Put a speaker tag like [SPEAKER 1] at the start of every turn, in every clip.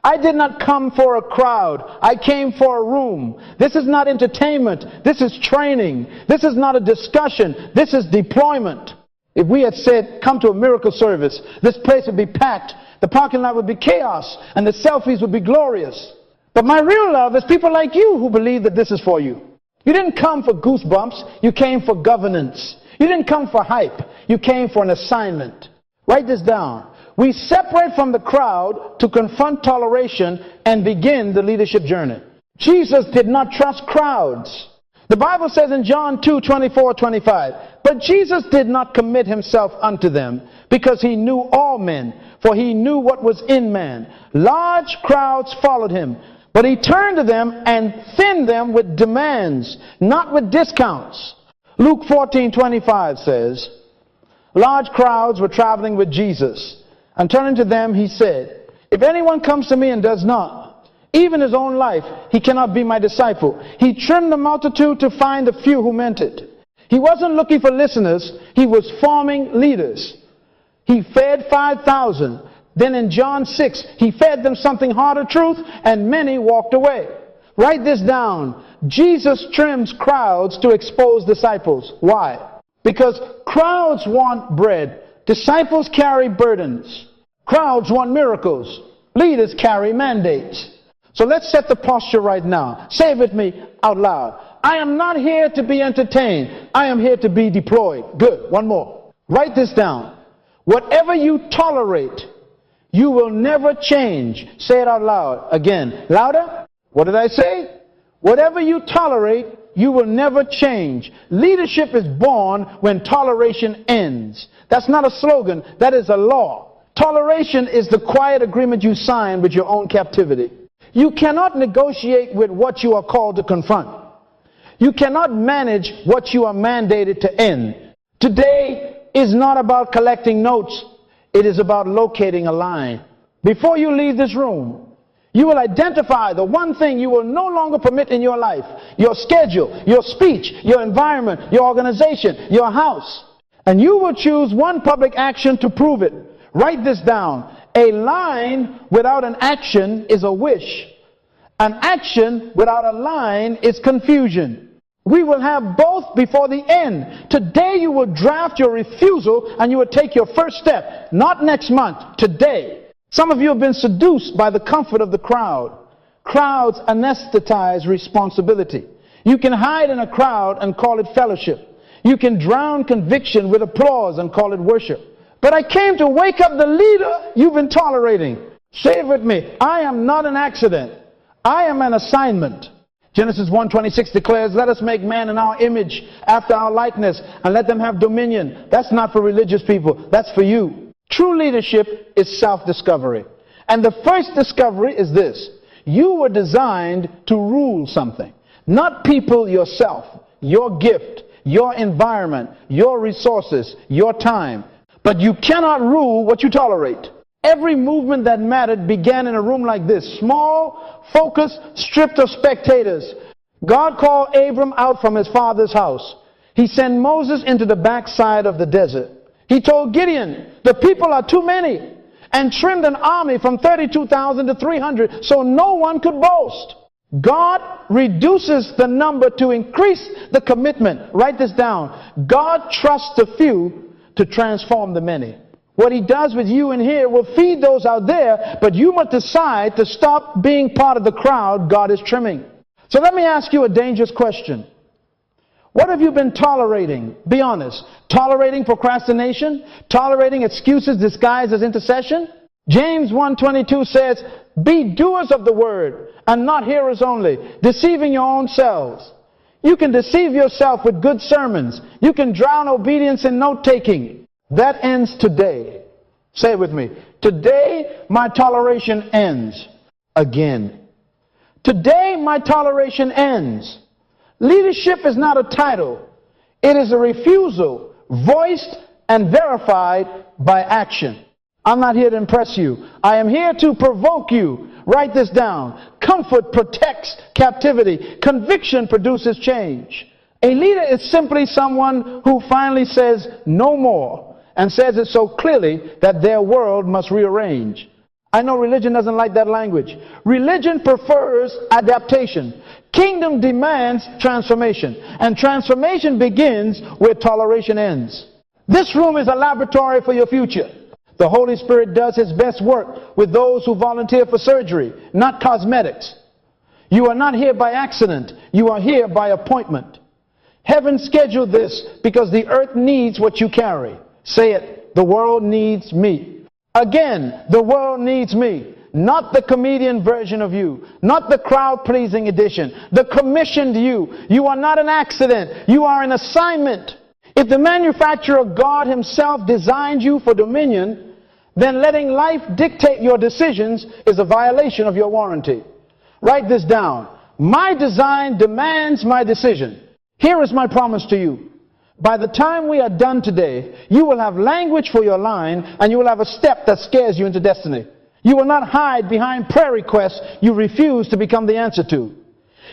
[SPEAKER 1] I did not come for a crowd. I came for a room. This is not entertainment. This is training. This is not a discussion. This is deployment. If we had said, come to a miracle service, this place would be packed, the parking lot would be chaos, and the selfies would be glorious. But my real love is people like you who believe that this is for you. You didn't come for goosebumps. You came for governance. You didn't come for hype. You came for an assignment. Write this down. We separate from the crowd to confront toleration and begin the leadership journey. Jesus did not trust crowds. The Bible says in John 2:24-25, but Jesus did not commit himself unto them, because he knew all men, for he knew what was in man. Large crowds followed him, but he turned to them and thinned them with demands, not with discounts. Luke 14:25 says, large crowds were traveling with Jesus, and turning to them he said, if anyone comes to me and does not, even his own life, he cannot be my disciple. He trimmed the multitude to find the few who meant it. He wasn't looking for listeners. He was forming leaders. He fed 5,000. Then in John 6, he fed them something hard of truth, and many walked away. Write this down. Jesus trims crowds to expose disciples. Why? Because crowds want bread. Disciples carry burdens. Crowds want miracles. Leaders carry mandates. So let's set the posture right now. Say it with me out loud. I am not here to be entertained. I am here to be deployed. Good. One more. Write this down. Whatever you tolerate, you will never change. Say it out loud. Again. Louder. What did I say? Whatever you tolerate, you will never change. Leadership is born when toleration ends. That's not a slogan. That is a law. Toleration is the quiet agreement you sign with your own captivity. You cannot negotiate with what you are called to confront. You cannot manage what you are mandated to end. Today is not about collecting notes. It is about locating a line. Before you leave this room, you will identify the one thing you will no longer permit in your life: your schedule, your speech, your environment, your organization, your house. And you will choose one public action to prove it. Write this down. A line without an action is a wish. An action without a line is confusion. We will have both before the end. Today you will draft your refusal and you will take your first step. Not next month, today. Some of you have been seduced by the comfort of the crowd. Crowds anesthetize responsibility. You can hide in a crowd and call it fellowship. You can drown conviction with applause and call it worship. But I came to wake up the leader you've been tolerating. Say it with me. I am not an accident. I am an assignment. Genesis 1:26 declares, let us make man in our image, after our likeness, and let them have dominion. That's not for religious people. That's for you. True leadership is self-discovery. And the first discovery is this: you were designed to rule something. Not people, yourself, your gift, your environment, your resources, your time. But you cannot rule what you tolerate. Every movement that mattered began in a room like this. Small, focused, stripped of spectators. God called Abram out from his father's house. He sent Moses into the backside of the desert. He told Gideon, the people are too many, and trimmed an army from 32,000 to 300 so no one could boast. God reduces the number to increase the commitment. Write this down. God trusts the few to transform the many. What he does with you in here will feed those out there, but you must decide to stop being part of the crowd God is trimming. So let me ask you a dangerous question. What have you been tolerating? Be honest. Tolerating procrastination? Tolerating excuses disguised as intercession? James 1:22 says, be doers of the word and not hearers only, deceiving your own selves. You can deceive yourself with good sermons. You can drown obedience in note-taking. That ends today. Say it with me. Today, my toleration ends again. Today, my toleration ends. Leadership is not a title. It is a refusal, voiced and verified by action. I'm not here to impress you. I am here to provoke you. Write this down. Comfort protects captivity. Conviction produces change. A leader is simply someone who finally says no more, and says it so clearly that their world must rearrange. I know religion doesn't like that language. Religion prefers adaptation. Kingdom demands transformation. And transformation begins where toleration ends. This room is a laboratory for your future. The Holy Spirit does His best work with those who volunteer for surgery, not cosmetics. You are not here by accident. You are here by appointment. Heaven scheduled this because the earth needs what you carry. Say it. The world needs me. Again, the world needs me. Not the comedian version of you. Not the crowd-pleasing edition. The commissioned you. You are not an accident. You are an assignment. If the manufacturer God Himself designed you for dominion, then letting life dictate your decisions is a violation of your warranty. Write this down. My design demands my decision. Here is my promise to you. By the time we are done today, you will have language for your line, and you will have a step that scares you into destiny. You will not hide behind prayer requests you refuse to become the answer to.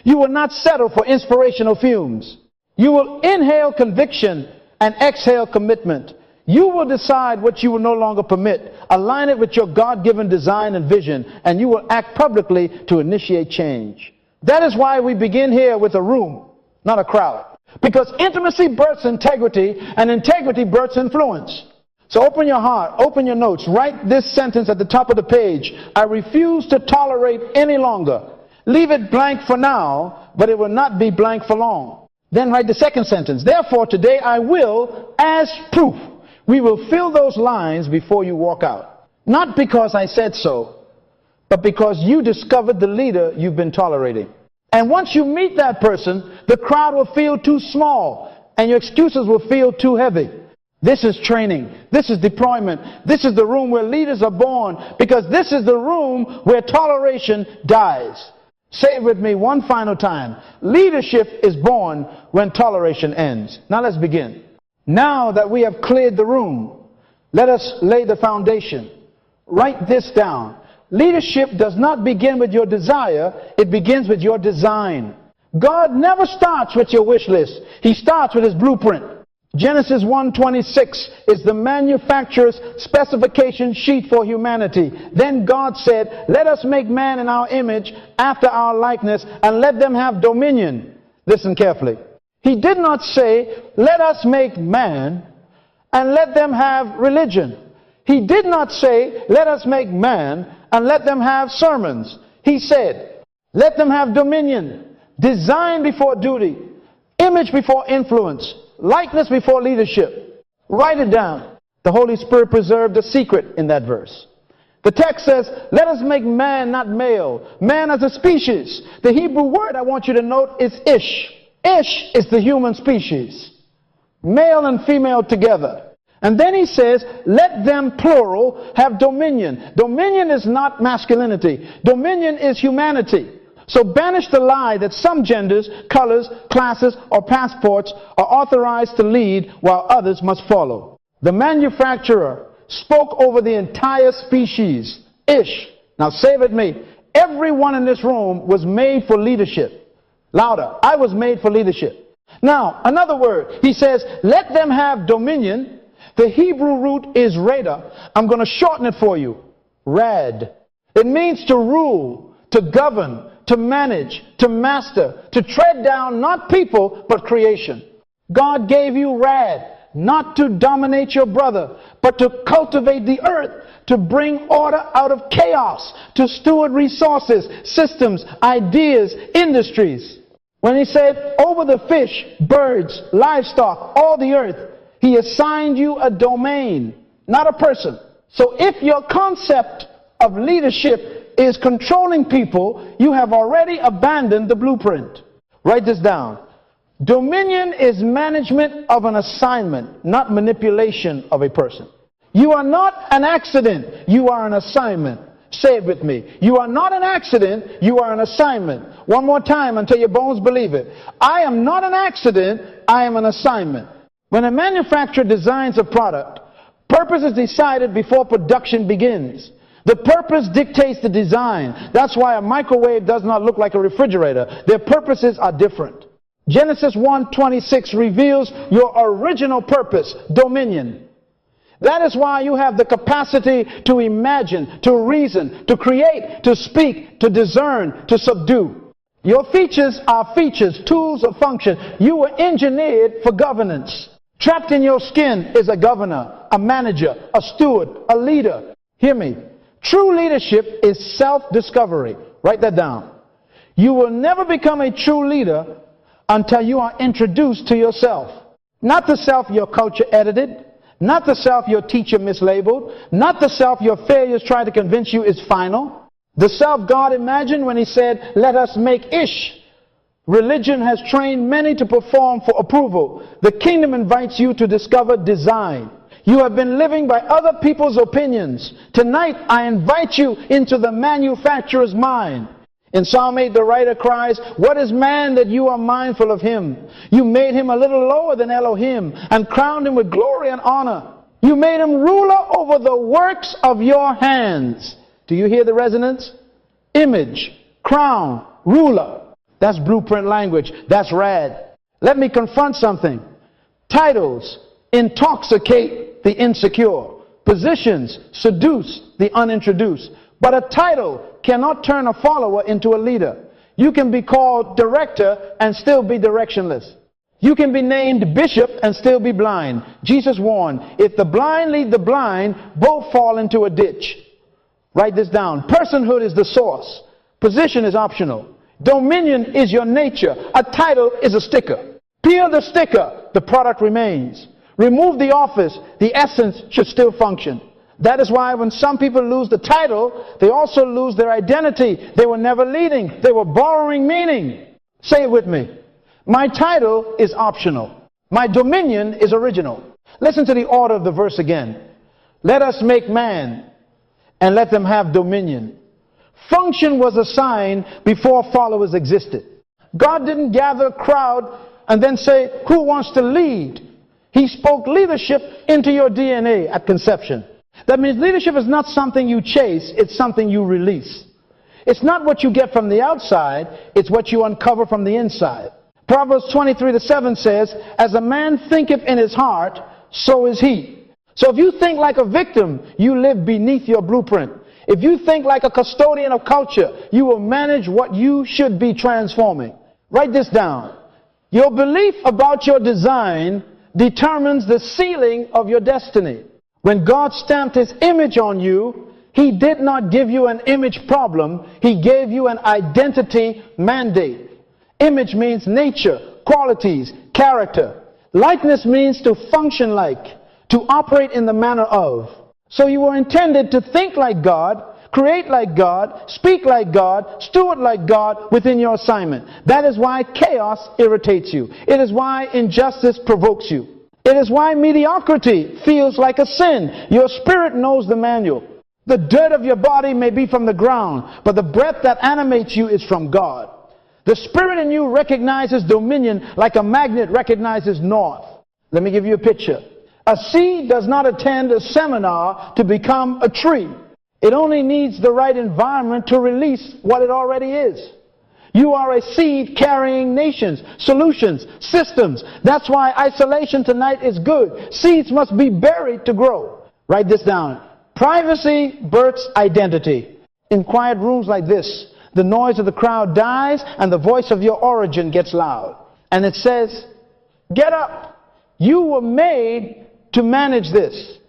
[SPEAKER 1] You will not settle for inspirational fumes. You will inhale conviction and exhale commitment. You will decide what you will no longer permit. Align it with your God-given design and vision, and you will act publicly to initiate change. That is why we begin here with a room, not a crowd. Because intimacy births integrity, and integrity births influence. So open your heart, open your notes, write this sentence at the top of the page. I refuse to tolerate any longer. Leave it blank for now, but it will not be blank for long. Then write the second sentence. Therefore, today I will, as proof. We will fill those lines before you walk out. Not because I said so, but because you discovered the leader you've been tolerating. And once you meet that person, the crowd will feel too small, and your excuses will feel too heavy. This is training. This is deployment. This is the room where leaders are born, because this is the room where toleration dies. Say it with me one final time. Leadership is born when toleration ends. Now let's begin. Now that we have cleared the room, let us lay the foundation. Write this down. Leadership does not begin with your desire, it begins with your design. God never starts with your wish list. He starts with His blueprint. Genesis 1:26 is the manufacturer's specification sheet for humanity. Then God said, let us make man in our image, after our likeness, and let them have dominion. Listen carefully. He did not say, let us make man and let them have religion. He did not say, let us make man and let them have sermons. He said, let them have dominion, design before duty, image before influence, likeness before leadership. Write it down. The Holy Spirit preserved a secret in that verse. The text says, let us make man, not male, man as a species. The Hebrew word I want you to note is ish. Ish is the human species, male and female together. And then he says, let them, plural, have dominion. Dominion is not masculinity. Dominion is humanity. So banish the lie that some genders, colors, classes, or passports are authorized to lead while others must follow. The manufacturer spoke over the entire species. Ish. Now say it with me. Everyone in this room was made for leadership. Louder. I was made for leadership. Now, another word. He says, let them have dominion. The Hebrew root is rada. I'm going to shorten it for you. Rad. It means to rule, to govern, to manage, to master, to tread down not people, but creation. God gave you rad, not to dominate your brother, but to cultivate the earth, to bring order out of chaos, to steward resources, systems, ideas, industries. When he said, over the fish, birds, livestock, all the earth, he assigned you a domain, not a person. So if your concept of leadership is controlling people, you have already abandoned the blueprint. Write this down. Dominion is management of an assignment, not manipulation of a person. You are not an accident, you are an assignment. Say it with me. You are not an accident, you are an assignment. One more time until your bones believe it. I am not an accident, I am an assignment. When a manufacturer designs a product, purpose is decided before production begins. The purpose dictates the design. That's why a microwave does not look like a refrigerator. Their purposes are different. Genesis 1:26 reveals your original purpose, dominion. That is why you have the capacity to imagine, to reason, to create, to speak, to discern, to subdue. Your features are features, tools of function. You were engineered for governance. Trapped in your skin is a governor, a manager, a steward, a leader. Hear me. True leadership is self-discovery. Write that down. You will never become a true leader until you are introduced to yourself. Not the self your culture edited, not the self your teacher mislabeled, not the self your failures try to convince you is final. The self God imagined when he said, let us make ish. Religion has trained many to perform for approval. The kingdom invites you to discover design. You have been living by other people's opinions. Tonight, I invite you into the manufacturer's mind. In Psalm 8, the writer cries, what is man that you are mindful of him? You made him a little lower than Elohim and crowned him with glory and honor. You made him ruler over the works of your hands. Do you hear the resonance? Image, crown, ruler. That's blueprint language. That's rad. Let me confront something. Titles intoxicate the insecure. Positions seduce the unintroduced. But a title cannot turn a follower into a leader. You can be called director and still be directionless. You can be named bishop and still be blind. Jesus warned, if the blind lead the blind, both fall into a ditch. Write this down. Personhood is the source. Position is optional. Dominion is your nature. A title is a sticker. Peel the sticker, the product remains. Remove the office, the essence should still function. That is why when some people lose the title, they also lose their identity. They were never leading. They were borrowing meaning. Say it with me. My title is optional. My dominion is original. Listen to the order of the verse again. Let us make man and let them have dominion. Function was assigned before followers existed. God didn't gather a crowd and then say, who wants to lead? He spoke leadership into your DNA at conception. That means leadership is not something you chase, it's something you release. It's not what you get from the outside, it's what you uncover from the inside. Proverbs 23:7 says, as a man thinketh in his heart, so is he. So if you think like a victim, you live beneath your blueprint. If you think like a custodian of culture, you will manage what you should be transforming. Write this down. Your belief about your design determines the ceiling of your destiny. When God stamped his image on you, he did not give you an image problem. He gave you an identity mandate. Image means nature, qualities, character. Likeness means to function like, to operate in the manner of. So you were intended to think like God, create like God, speak like God, steward like God within your assignment. That is why chaos irritates you. It is why injustice provokes you. It is why mediocrity feels like a sin. Your spirit knows the manual. The dirt of your body may be from the ground, but the breath that animates you is from God. The spirit in you recognizes dominion like a magnet recognizes north. Let me give you a picture. A seed does not attend a seminar to become a tree. It only needs the right environment to release what it already is. You are a seed carrying nations, solutions, systems. That's why isolation tonight is good. Seeds must be buried to grow. Write this down. Privacy births identity. In quiet rooms like this, the noise of the crowd dies and the voice of your origin gets loud. And it says, get up. You were made to manage this.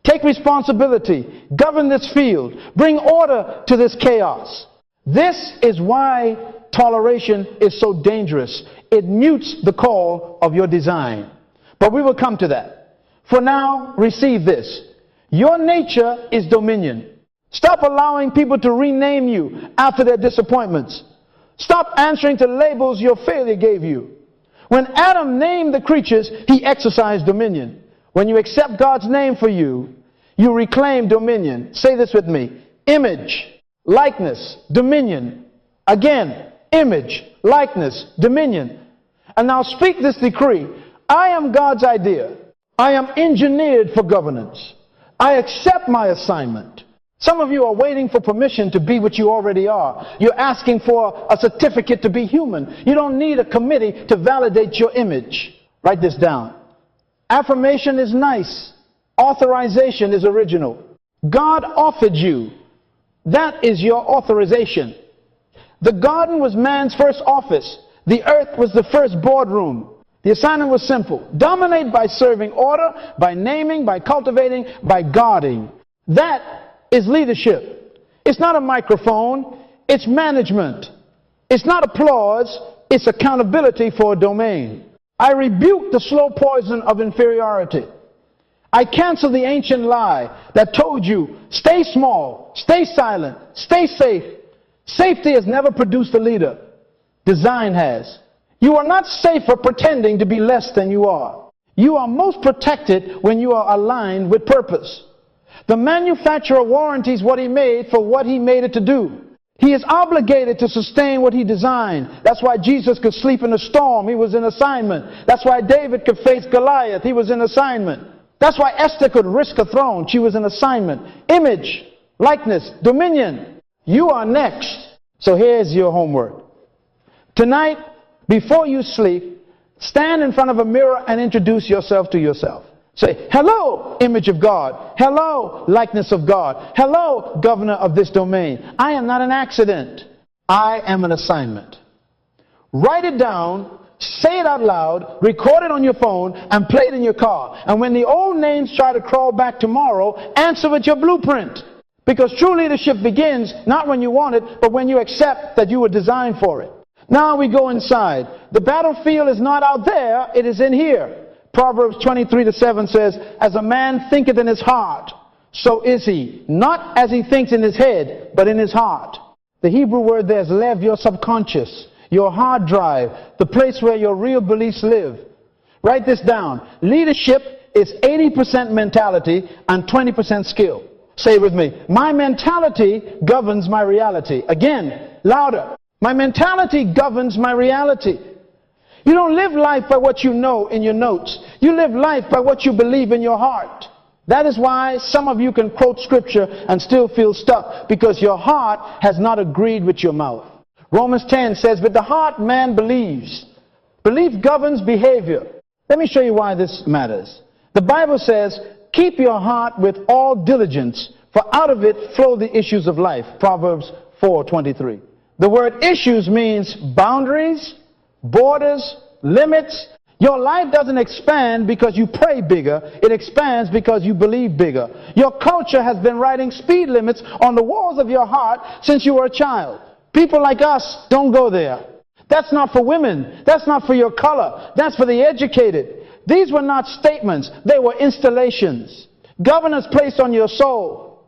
[SPEAKER 1] Take responsibility. Govern this field. Bring order to this chaos. This is why toleration is so dangerous. It mutes the call of your design. But we will come to that. For now, receive this. Your nature is dominion. Stop allowing people to rename you after their disappointments. Stop answering to labels your failure gave you. When Adam named the creatures, he exercised dominion. When you accept God's name for you, you reclaim dominion. Say this with me. Image, likeness, dominion. Again, image, likeness, dominion. And now speak this decree. I am God's idea. I am engineered for governance. I accept my assignment. Some of you are waiting for permission to be what you already are. You're asking for a certificate to be human. You don't need a committee to validate your image. Write this down. Affirmation is nice, Authorization is original. God offered you. That is your authorization. The garden was man's first office. The earth was the first boardroom. The assignment was simple. Dominate by serving order, by naming, by cultivating, by guarding. That is leadership. It's not a microphone. It's management. It's not applause. It's accountability for a domain. I rebuke the slow poison of inferiority. I cancel the ancient lie that told you, stay small, stay silent, stay safe. Safety has never produced a leader. Design has. You are not safe for pretending to be less than you are. You are most protected when you are aligned with purpose. The manufacturer warranties what he made for what he made it to do. He is obligated to sustain what he designed. That's why Jesus could sleep in a storm. He was in assignment. That's why David could face Goliath. He was in assignment. That's why Esther could risk a throne. She was in assignment. Image, likeness, dominion. You are next. So here's your homework. Tonight, before you sleep, stand in front of a mirror and introduce yourself to yourself. Say, hello, image of God. Hello, likeness of God. Hello, governor of this domain. I am not an accident. I am an assignment. Write it down, say it out loud, record it on your phone, and play it in your car. And when the old names try to crawl back tomorrow, answer with your blueprint. Because true leadership begins not when you want it, but when you accept that you were designed for it. Now we go inside. The battlefield is not out there, it is in here. Proverbs 23:7 says, as a man thinketh in his heart, so is he. Not as he thinks in his head, but in his heart. The Hebrew word there is lev, your subconscious, your hard drive, the place where your real beliefs live. Write this down. Leadership is 80% mentality and 20% skill. Say it with me. My mentality governs my reality. Again, louder. My mentality governs my reality. You don't live life by what you know in your notes. You live life by what you believe in your heart. That is why some of you can quote scripture and still feel stuck, because your heart has not agreed with your mouth. Romans 10 says, with the heart man believes. Belief governs behavior. Let me show you why this matters. The Bible says, keep your heart with all diligence, for out of it flow the issues of life. Proverbs 4:23. The word issues means boundaries, borders, limits. Your life doesn't expand because you pray bigger. It expands because you believe bigger. Your culture has been writing speed limits on the walls of your heart since you were a child. People like us don't go there. That's not for women. That's not for your color. That's for the educated. These were not statements. They were installations. Governors placed on your soul.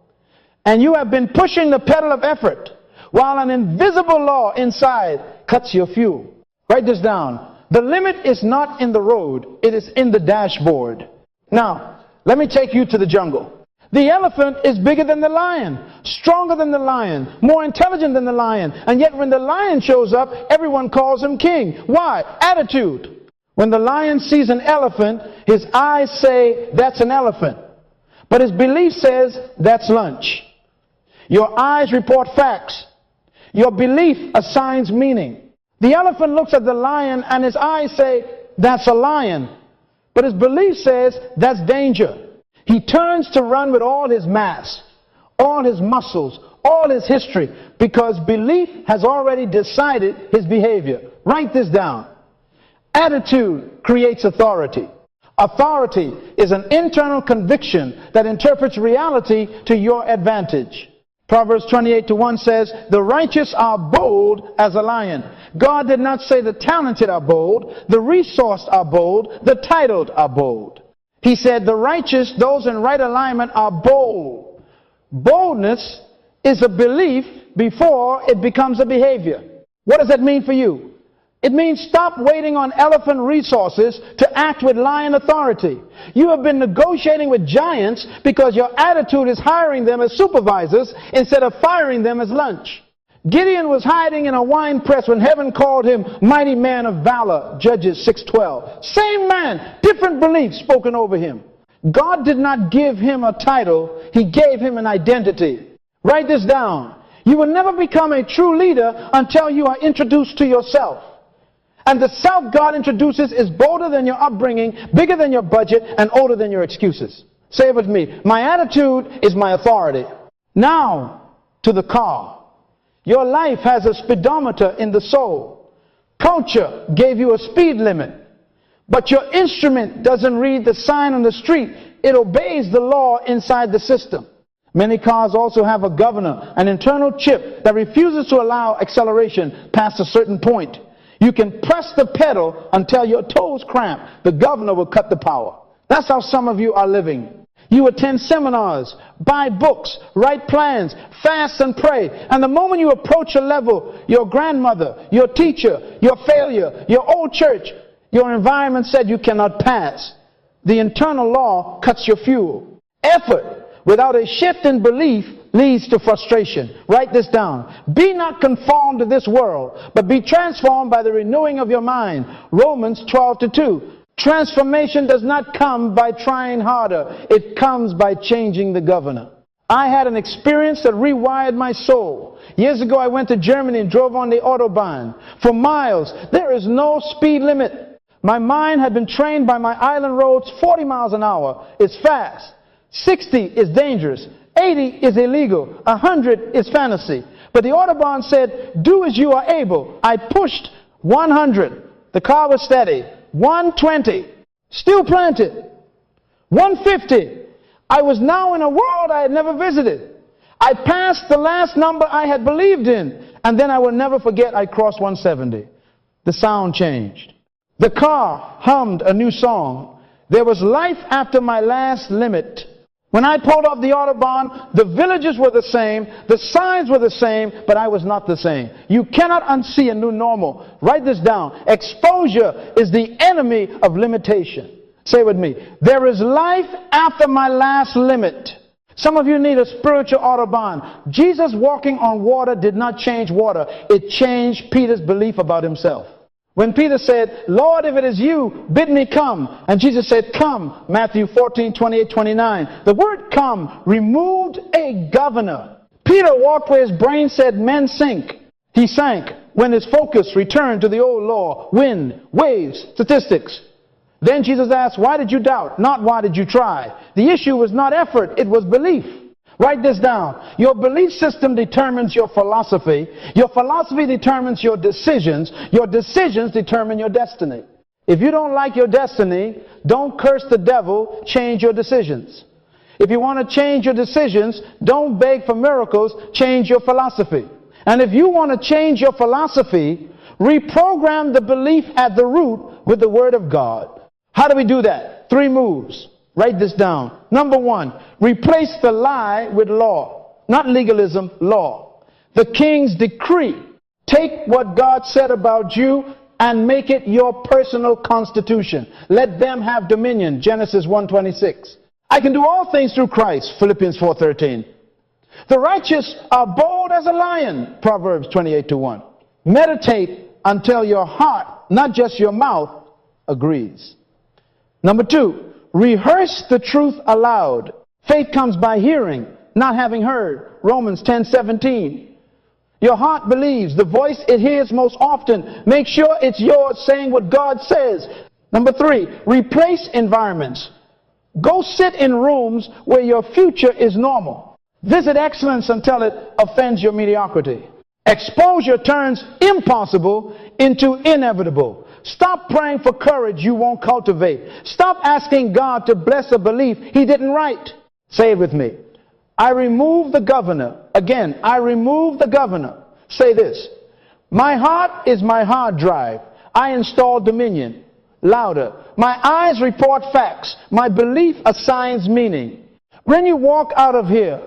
[SPEAKER 1] And you have been pushing the pedal of effort while an invisible law inside cuts your fuel. Write this down. The limit is not in the road. It is in the dashboard. Now, let me take you to the jungle. The elephant is bigger than the lion, stronger than the lion, more intelligent than the lion. And yet when the lion shows up, everyone calls him king. Why? Attitude. When the lion sees an elephant, his eyes say, that's an elephant. But his belief says, that's lunch. Your eyes report facts. Your belief assigns meaning. The elephant looks at the lion and his eyes say, that's a lion. But his belief says, that's danger. He turns to run with all his mass, all his muscles, all his history, because belief has already decided his behavior. Write this down. Attitude creates authority. Authority is an internal conviction that interprets reality to your advantage. Proverbs 28:1 says, the righteous are bold as a lion. God did not say the talented are bold, the resourced are bold, the titled are bold. He said the righteous, those in right alignment, are bold. Boldness is a belief before it becomes a behavior. What does that mean for you? It means stop waiting on elephant resources to act with lion authority. You have been negotiating with giants because your attitude is hiring them as supervisors instead of firing them as lunch. Gideon was hiding in a wine press when heaven called him mighty man of valor, Judges 6:12. Same man, different beliefs spoken over him. God did not give him a title, he gave him an identity. Write this down. You will never become a true leader until you are introduced to yourself. And the self God introduces is bolder than your upbringing, bigger than your budget, and older than your excuses. Say it with me. My attitude is my authority. Now to the car. Your life has a speedometer in the soul. Culture gave you a speed limit, but your instrument doesn't read the sign on the street. It obeys the law inside the system. Many cars also have a governor, an internal chip that refuses to allow acceleration past a certain point. You can press the pedal until your toes cramp. The governor will cut the power. That's how some of you are living. You attend seminars, buy books, write plans, fast and pray. And the moment you approach a level, your grandmother, your teacher, your failure, your old church, your environment said you cannot pass. The internal law cuts your fuel. Effort without a shift in belief leads to frustration. Write this down. Be not conformed to this world, but be transformed by the renewing of your mind. Romans 12:2. Transformation does not come by trying harder. It comes by changing the governor. I had an experience that rewired my soul. Years ago, I went to Germany and drove on the Autobahn. For miles, there is no speed limit. My mind had been trained by my island roads. 40 miles an hour is fast. 60 is dangerous. 80 is illegal. 100 is fantasy. But the Autobahn said, do as you are able. I pushed 100. The car was steady. 120. Still planted. 150. I was now in a world I had never visited. I passed the last number I had believed in. And then I will never forget I crossed 170. The sound changed. The car hummed a new song. There was life after my last limit. When I pulled off the Autobahn, the villages were the same, the signs were the same, but I was not the same. You cannot unsee a new normal. Write this down. Exposure is the enemy of limitation. Say with me. There is life after my last limit. Some of you need a spiritual Autobahn. Jesus walking on water did not change water. It changed Peter's belief about himself. When Peter said, Lord, if it is you, bid me come. And Jesus said, come. Matthew 14:28-29. The word come removed a governor. Peter walked where his brain said men sink. He sank when his focus returned to the old law, wind, waves, statistics. Then Jesus asked, why did you doubt? Not why did you try? The issue was not effort, it was belief. Write this down. Your belief system determines your philosophy. Your philosophy determines your decisions. Your decisions determine your destiny. If you don't like your destiny, don't curse the devil, change your decisions. If you want to change your decisions, don't beg for miracles, change your philosophy. And if you want to change your philosophy, reprogram the belief at the root with the Word of God. How do we do that? 3 moves. Write this down. Number 1, replace the lie with law. Not legalism, law. The king's decree. Take what God said about you and make it your personal constitution. Let them have dominion. Genesis 1:26. I can do all things through Christ. Philippians 4:13. The righteous are bold as a lion. Proverbs 28:1. Meditate until your heart, not just your mouth, agrees. Number 2. Rehearse the truth aloud. Faith comes by hearing, not having heard. Romans 10:17. Your heart believes. The voice it hears most often. Make sure it's yours saying what God says. Number 3, replace environments. Go sit in rooms where your future is normal. Visit excellence until it offends your mediocrity. Exposure turns impossible into inevitable. Stop praying for courage you won't cultivate. Stop asking God to bless a belief He didn't write. Say it with me. I remove the governor. Again, I remove the governor. Say this. My heart is my hard drive. I install dominion. Louder. My eyes report facts. My belief assigns meaning. When you walk out of here,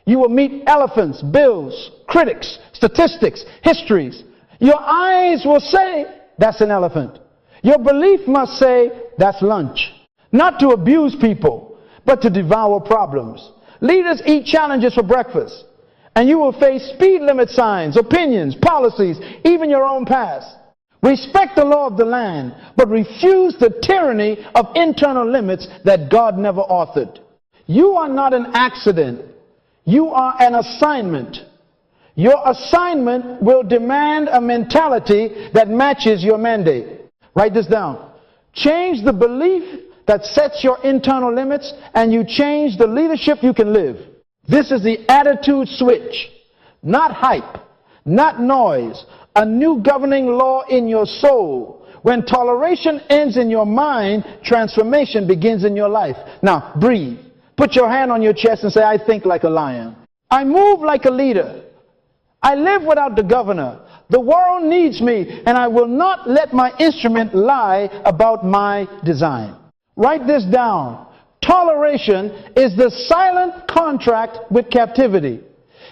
[SPEAKER 1] you will meet elephants, bills, critics, statistics, histories. Your eyes will say, that's an elephant. Your belief must say, that's lunch. Not to abuse people, but to devour problems. Leaders eat challenges for breakfast. And you will face speed limit signs, opinions, policies, even your own past. Respect the law of the land, but refuse the tyranny of internal limits that God never authored. You are not an accident. You are an assignment. Your assignment will demand a mentality that matches your mandate. Write this down. Change the belief that sets your internal limits and you change the leadership you can live. This is the attitude switch. Not hype, not noise. A new governing law in your soul. When toleration ends in your mind, transformation begins in your life. Now, breathe. Put your hand on your chest and say, I think like a lion. I move like a leader. I live without the governor. The world needs me, and I will not let my instrument lie about my design. Write this down. Toleration is the silent contract with captivity.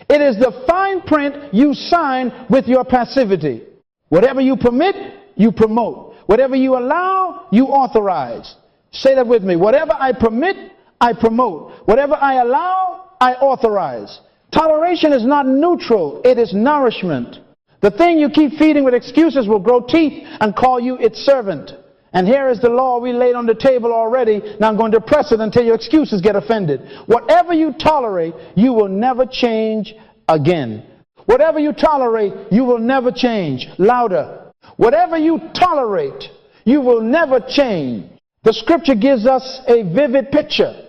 [SPEAKER 1] It is the fine print you sign with your passivity. Whatever you permit, you promote. Whatever you allow, you authorize. Say that with me. Whatever I permit, I promote. Whatever I allow, I authorize. Toleration is not neutral. It is nourishment. The thing you keep feeding with excuses will grow teeth and call you its servant. And here is the law we laid on the table already. Now I'm going to press it until your excuses get offended. Whatever you tolerate, you will never change again. Whatever you tolerate, you will never change. Louder. Whatever you tolerate, you will never change. The scripture gives us a vivid picture.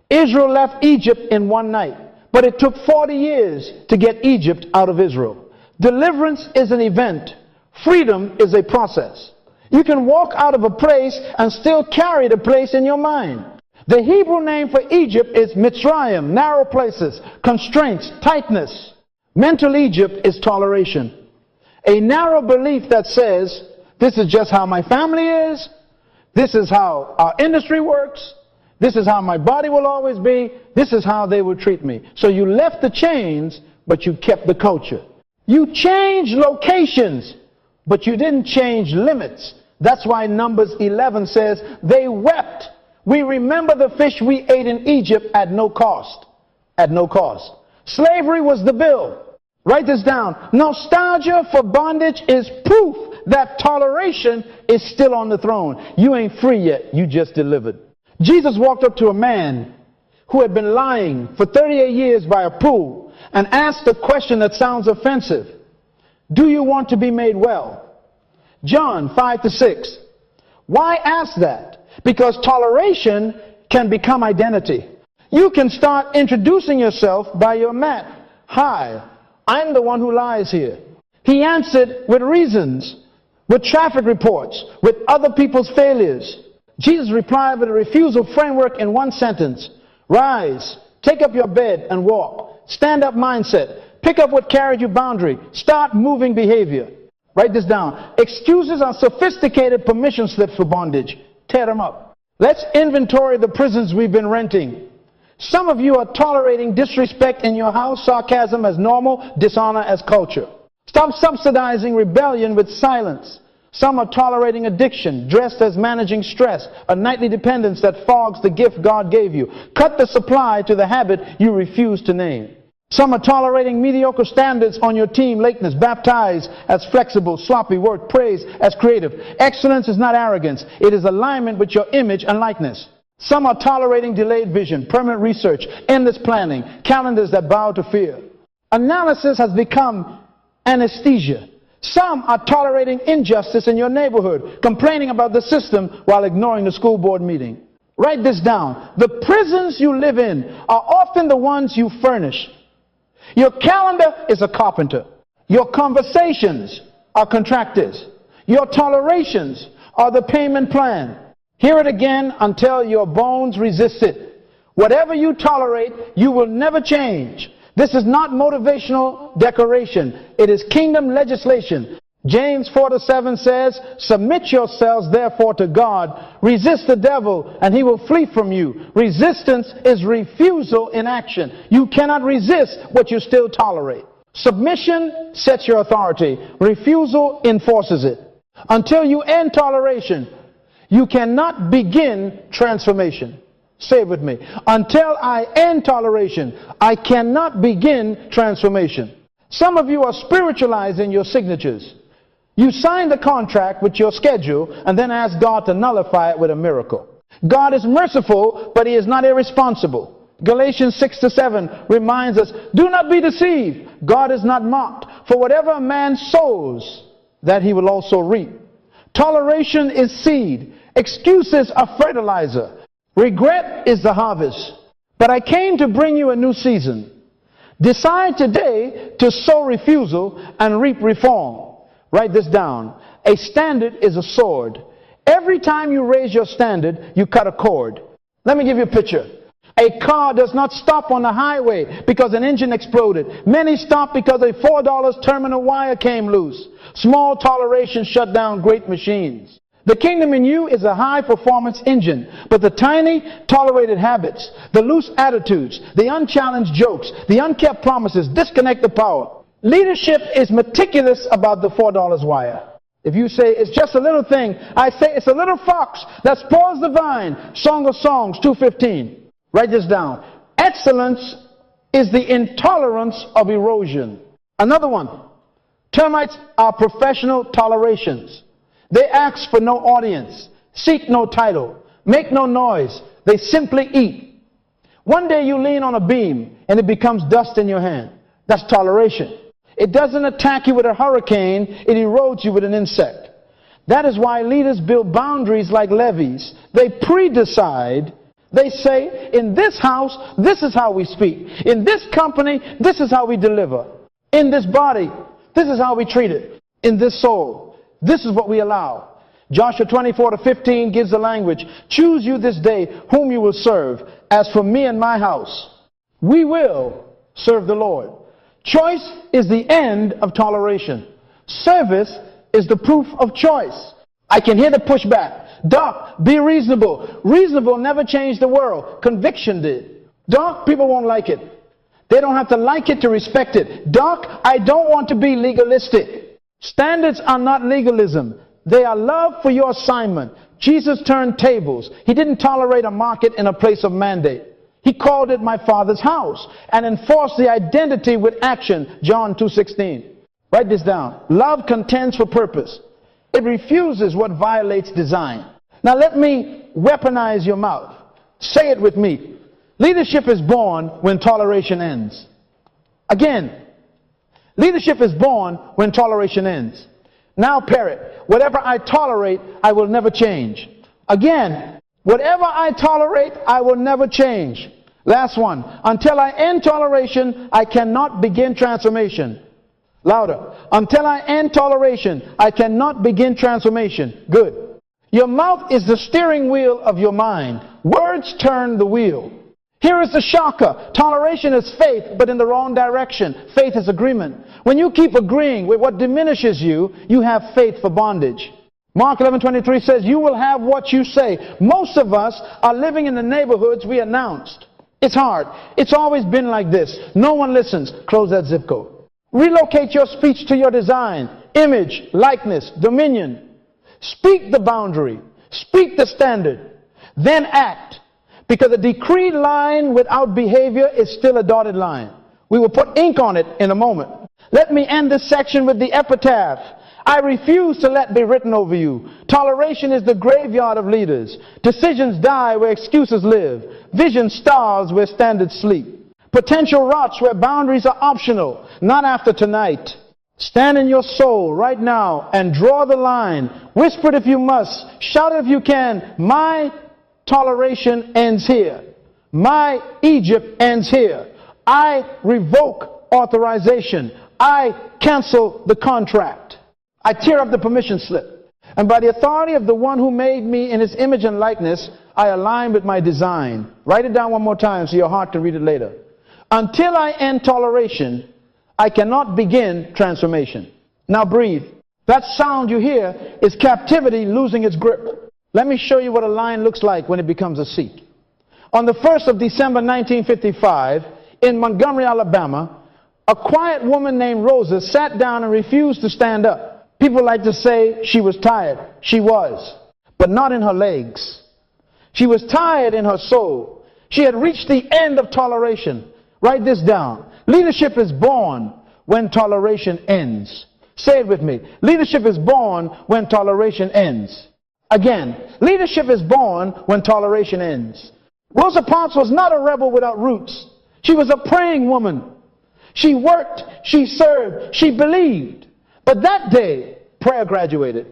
[SPEAKER 1] Israel left Egypt in one night, but it took 40 years to get Egypt out of Israel. Deliverance is an event. Freedom is a process. You can walk out of a place and still carry the place in your mind. The Hebrew name for Egypt is Mitzrayim, narrow places, constraints, tightness. Mental Egypt is toleration. A narrow belief that says, this is just how my family is, this is how our industry works, this is how my body will always be, this is how they will treat me. So you left the chains, but you kept the culture. You changed locations, but you didn't change limits. That's why Numbers 11 says, they wept. We remember the fish we ate in Egypt at no cost. At no cost. Slavery was the bill. Write this down. Nostalgia for bondage is proof that toleration is still on the throne. You ain't free yet. You just delivered. Jesus walked up to a man who had been lying for 38 years by a pool and asked a question that sounds offensive. Do you want to be made well? John 5-6. Why ask that? Because toleration can become identity. You can start introducing yourself by your mat. Hi, I'm the one who lies here. He answered with reasons, with traffic reports, with other people's failures. Jesus replied with a refusal framework in one sentence. Rise, take up your bed and walk. Stand up mindset. Pick up what carried you boundary. Start moving behavior. Write this down. Excuses are sophisticated permission slips for bondage. Tear them up. Let's inventory the prisons we've been renting. Some of you are tolerating disrespect in your house, sarcasm as normal, dishonor as culture. Stop subsidizing rebellion with silence. Some are tolerating addiction, dressed as managing stress, a nightly dependence that fogs the gift God gave you. Cut the supply to the habit you refuse to name. Some are tolerating mediocre standards on your team, lateness, baptized as flexible, sloppy work, praise as creative. Excellence is not arrogance. It is alignment with your image and likeness. Some are tolerating delayed vision, permanent research, endless planning, calendars that bow to fear. Analysis has become anesthesia. Some are tolerating injustice in your neighborhood, complaining about the system while ignoring the school board meeting. Write this down. The prisons you live in are often the ones you furnish. Your calendar is a carpenter. Your conversations are contractors. Your tolerations are the payment plan. Hear it again until your bones resist it. Whatever you tolerate, you will never change. This is not motivational decoration. It is kingdom legislation. James 4-7 says, submit yourselves therefore to God. Resist the devil and he will flee from you. Resistance is refusal in action. You cannot resist what you still tolerate. Submission sets your authority. Refusal enforces it. Until you end toleration, you cannot begin transformation. Say it with me. Until I end toleration, I cannot begin transformation. Some of you are spiritualizing your signatures. You sign the contract with your schedule and then ask God to nullify it with a miracle. God is merciful, but he is not irresponsible. Galatians 6-7 reminds us, do not be deceived. God is not mocked. For whatever a man sows, that he will also reap. Toleration is seed. Excuses are fertilizer. Regret is the harvest. But I came to bring you a new season. Decide today to sow refusal and reap reform. Write this down. A standard is a sword. Every time you raise your standard, you cut a cord. Let me give you a picture. A car does not stop on the highway because an engine exploded. Many stop because a $4 terminal wire came loose. Small toleration shut down great machines. The kingdom in you is a high-performance engine, but the tiny, tolerated habits, the loose attitudes, the unchallenged jokes, the unkept promises disconnect the power. Leadership is meticulous about the $4 wire. If you say it's just a little thing, I say it's a little fox that spoils the vine. Song of Songs 2:15. Write this down. Excellence is the intolerance of erosion. Another one. Termites are professional tolerations. They ask for no audience, seek no title, make no noise. They simply eat. One day you lean on a beam and it becomes dust in your hand. That's toleration. It doesn't attack you with a hurricane, it erodes you with an insect. That is why leaders build boundaries like levees. They pre-decide. They say, in this house, this is how we speak. In this company, this is how we deliver. In this body, this is how we treat it. In this soul, this is what we allow. Joshua 24:15 gives the language. Choose you this day whom you will serve. As for me and my house, we will serve the Lord. Choice is the end of toleration. Service is the proof of choice. I can hear the pushback. Doc, be reasonable. Reasonable never changed the world. Conviction did. Doc, people won't like it. They don't have to like it to respect it. Doc, I don't want to be legalistic. Standards are not legalism. They are love for your assignment. Jesus turned tables. He didn't tolerate a market in a place of mandate. He called it my Father's house and enforced the identity with action. John 2:16. Write this down. Love contends for purpose. It refuses what violates design. Now let me weaponize your mouth. Say it with me. Leadership is born when toleration ends. Again, leadership is born when toleration ends. Now parrot, whatever I tolerate, I will never change. Again, whatever I tolerate, I will never change. Last one. Until I end toleration, I cannot begin transformation. Louder. Until I end toleration, I cannot begin transformation. Good. Your mouth is the steering wheel of your mind. Words turn the wheel. Here is the shocker. Toleration is faith, but in the wrong direction. Faith is agreement. When you keep agreeing with what diminishes you, you have faith for bondage. Mark 11:23 says, you will have what you say. Most of us are living in the neighborhoods we announced. It's hard. It's always been like this. No one listens. Close that zip code. Relocate your speech to your design, image, likeness, dominion. Speak the boundary. Speak the standard. Then act. Because a decreed line without behavior is still a dotted line. We will put ink on it in a moment. Let me end this section with the epitaph. I refuse to let be written over you. Toleration is the graveyard of leaders. Decisions die where excuses live. Vision starves where standards sleep. Potential rots where boundaries are optional, not after tonight. Stand in your soul right now and draw the line. Whisper it if you must. Shout it if you can. My toleration ends here. My Egypt ends here. I revoke authorization. I cancel the contract. I tear up the permission slip. And by the authority of the one who made me in his image and likeness, I align with my design. Write it down one more time so your heart can read it later. Until I end toleration, I cannot begin transformation. Now breathe. That sound you hear is captivity losing its grip. Let me show you what a lion looks like when it becomes a seat. On the 1st of December 1955, in Montgomery, Alabama, a quiet woman named Rosa sat down and refused to stand up. People like to say she was tired. She was, but not in her legs. She was tired in her soul. She had reached the end of toleration. Write this down. Leadership is born when toleration ends. Say it with me. Leadership is born when toleration ends. Again, leadership is born when toleration ends. Rosa Parks was not a rebel without roots. She was a praying woman. She worked, she served, she believed. But that day, prayer graduated.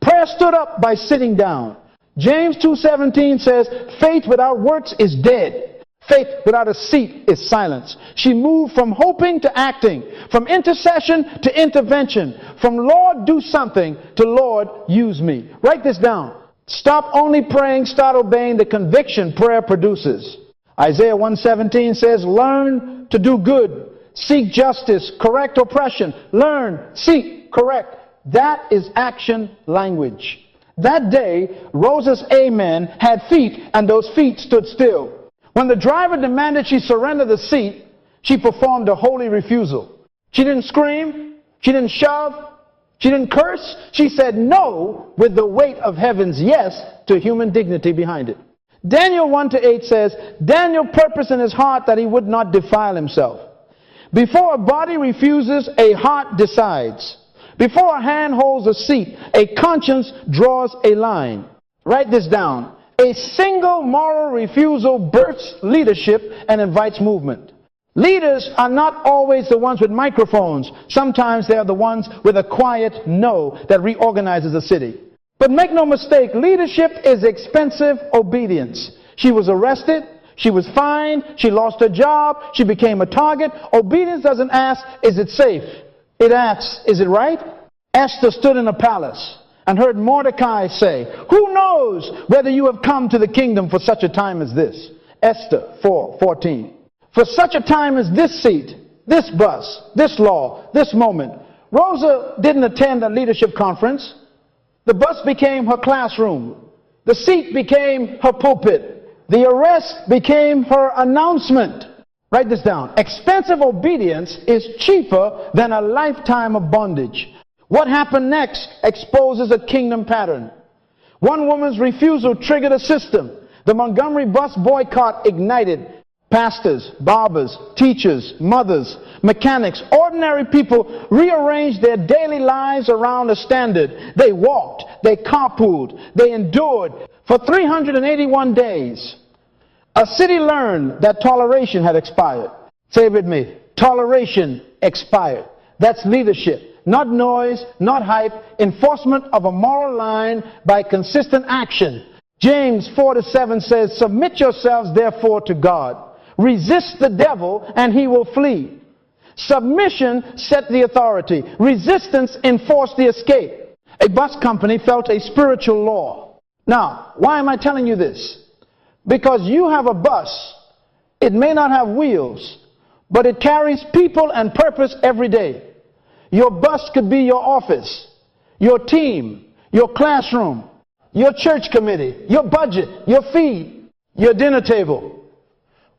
[SPEAKER 1] Prayer stood up by sitting down. James 2:17 says, faith without works is dead. Faith without a seat is silence. She moved from hoping to acting, from intercession to intervention, from Lord, do something, to Lord, use me. Write this down. Stop only praying, start obeying the conviction prayer produces. Isaiah 1:17 says, learn to do good, seek justice, correct oppression. Learn, seek, correct. That is action language. That day, Rosa's amen had feet, and those feet stood still. When the driver demanded she surrender the seat, she performed a holy refusal. She didn't scream. She didn't shove. She didn't curse. She said no with the weight of heaven's yes to human dignity behind it. Daniel 1-8 says, Daniel purposed in his heart that he would not defile himself. Before a body refuses, a heart decides. Before a hand holds a seat, a conscience draws a line. Write this down. A single moral refusal births leadership and invites movement. Leaders are not always the ones with microphones. Sometimes they are the ones with a quiet no that reorganizes a city. But make no mistake, leadership is expensive obedience. She was arrested. She was fined. She lost her job. She became a target. Obedience doesn't ask, is it safe? It asks, is it right? Esther stood in a palace and heard Mordecai say, who knows whether you have come to the kingdom for such a time as this? Esther 4:14. For such a time as this seat, this bus, this law, this moment. Rosa didn't attend a leadership conference. The bus became her classroom. The seat became her pulpit. The arrest became her announcement. Write this down. Expensive obedience is cheaper than a lifetime of bondage. What happened next exposes a kingdom pattern. One woman's refusal triggered a system. The Montgomery bus boycott ignited pastors, barbers, teachers, mothers, mechanics, ordinary people rearranged their daily lives around a standard. They walked, they carpooled, they endured for 381 days. A city learned that toleration had expired. Say it with me. Toleration expired. That's leadership. Not noise, not hype. Enforcement of a moral line by consistent action. James 4:7 says, submit yourselves therefore to God. Resist the devil and he will flee. Submission set the authority. Resistance enforced the escape. A bus company felt a spiritual law. Now, why am I telling you this? Because you have a bus. It may not have wheels, but it carries people and purpose every day. Your bus could be your office, your team, your classroom, your church committee, your budget, your feed, your dinner table.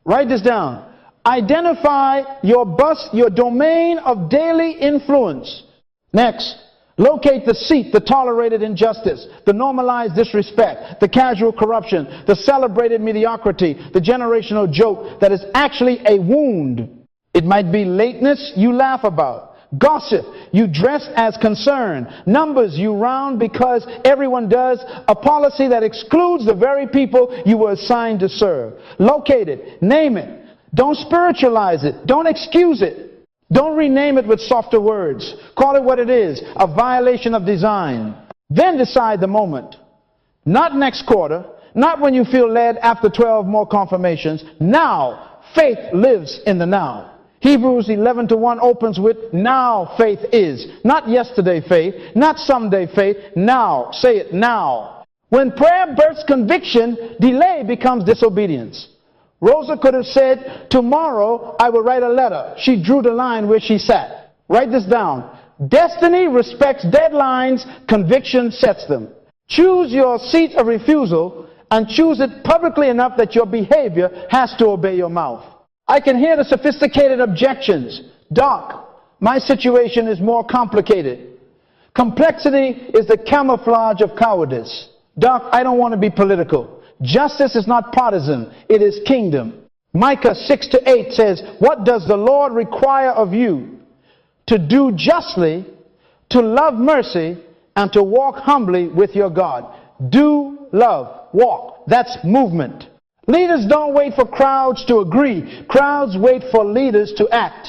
[SPEAKER 1] Write this down. Identify your bus, your domain of daily influence. Next, locate the seat, the tolerated injustice, the normalized disrespect, the casual corruption, the celebrated mediocrity, the generational joke that is actually a wound. It might be lateness you laugh about. Gossip, you dress as concern. Numbers, you round because everyone does. A policy that excludes the very people you were assigned to serve. Locate it. Name it. Don't spiritualize it. Don't excuse it. Don't rename it with softer words. Call it what it is. A violation of design. Then decide the moment. Not next quarter. Not when you feel led after 12 more confirmations. Now. Faith lives in the now. Hebrews 11:1 opens with, now faith is. Not yesterday faith, not someday faith, now. Say it, now. When prayer births conviction, delay becomes disobedience. Rosa could have said, tomorrow I will write a letter. She drew the line where she sat. Write this down. Destiny respects deadlines, conviction sets them. Choose your seat of refusal and choose it publicly enough that your behavior has to obey your mouth. I can hear the sophisticated objections. Doc, my situation is more complicated. Complexity is the camouflage of cowardice. Doc, I don't want to be political. Justice is not partisan. It is kingdom. Micah 6-8 says, what does the Lord require of you? To do justly, to love mercy, and to walk humbly with your God. Do, love, walk. That's movement. Leaders don't wait for crowds to agree. Crowds wait for leaders to act.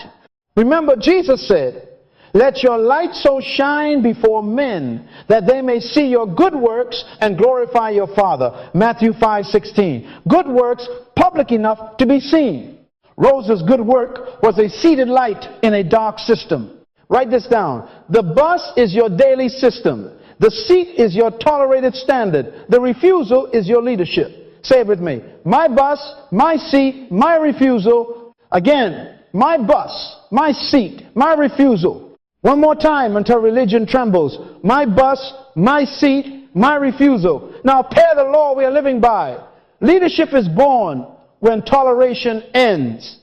[SPEAKER 1] Remember, Jesus said, Let your light so shine before men that they may see your good works and glorify your Father. Matthew 5:16. Good works public enough to be seen. Rosa's good work was a seated light in a dark system. Write this down. The bus is your daily system. The seat is your tolerated standard. The refusal is your leadership. Say it with me. My bus, my seat, my refusal. Again, my bus, my seat, my refusal. One more time until religion trembles. My bus, my seat, my refusal. Now pair the law we are living by. Leadership is born when toleration ends.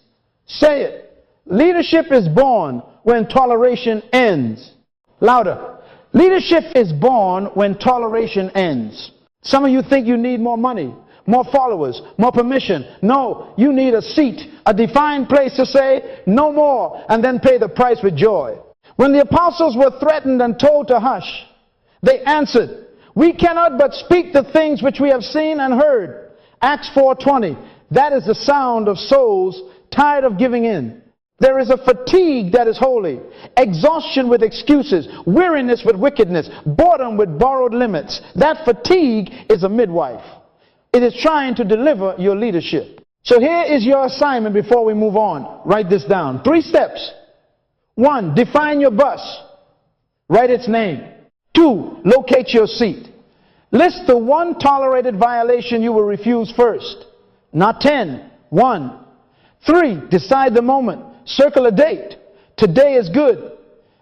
[SPEAKER 1] Say it. Leadership is born when toleration ends. Louder. Leadership is born when toleration ends. Some of you think you need more money, more followers, more permission. No, you need a seat, a defined place to say no more and then pay the price with joy. When the apostles were threatened and told to hush, they answered, we cannot but speak the things which we have seen and heard. Acts 4:20. That is the sound of souls tired of giving in. There is a fatigue that is holy, exhaustion with excuses, weariness with wickedness, boredom with borrowed limits. That fatigue is a midwife. It is trying to deliver your leadership. So here is your assignment before we move on. Write this down. 3 steps. 1, define your bus. Write its name. 2, locate your seat. List the one tolerated violation you will refuse first. Not 10. 1. 3, decide the moment. Circle a date. Today is good.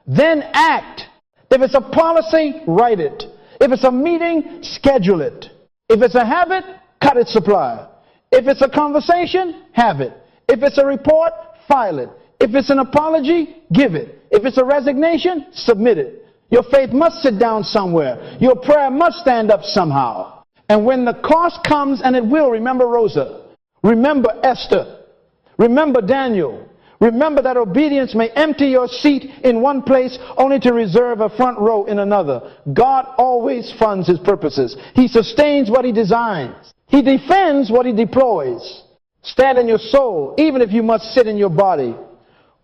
[SPEAKER 1] Then act. If it's a policy, write it. If it's a meeting, schedule it. If it's a habit, cut its supply. If it's a conversation, have it. If it's a report, file it. If it's an apology, give it. If it's a resignation, submit it. Your faith must sit down somewhere. Your prayer must stand up somehow. And when the cost comes, and it will, remember Rosa. Remember Esther. Remember Daniel. Remember that obedience may empty your seat in one place only to reserve a front row in another. God always funds his purposes. He sustains what he designs. He defends what he deploys. Stand in your soul, even if you must sit in your body.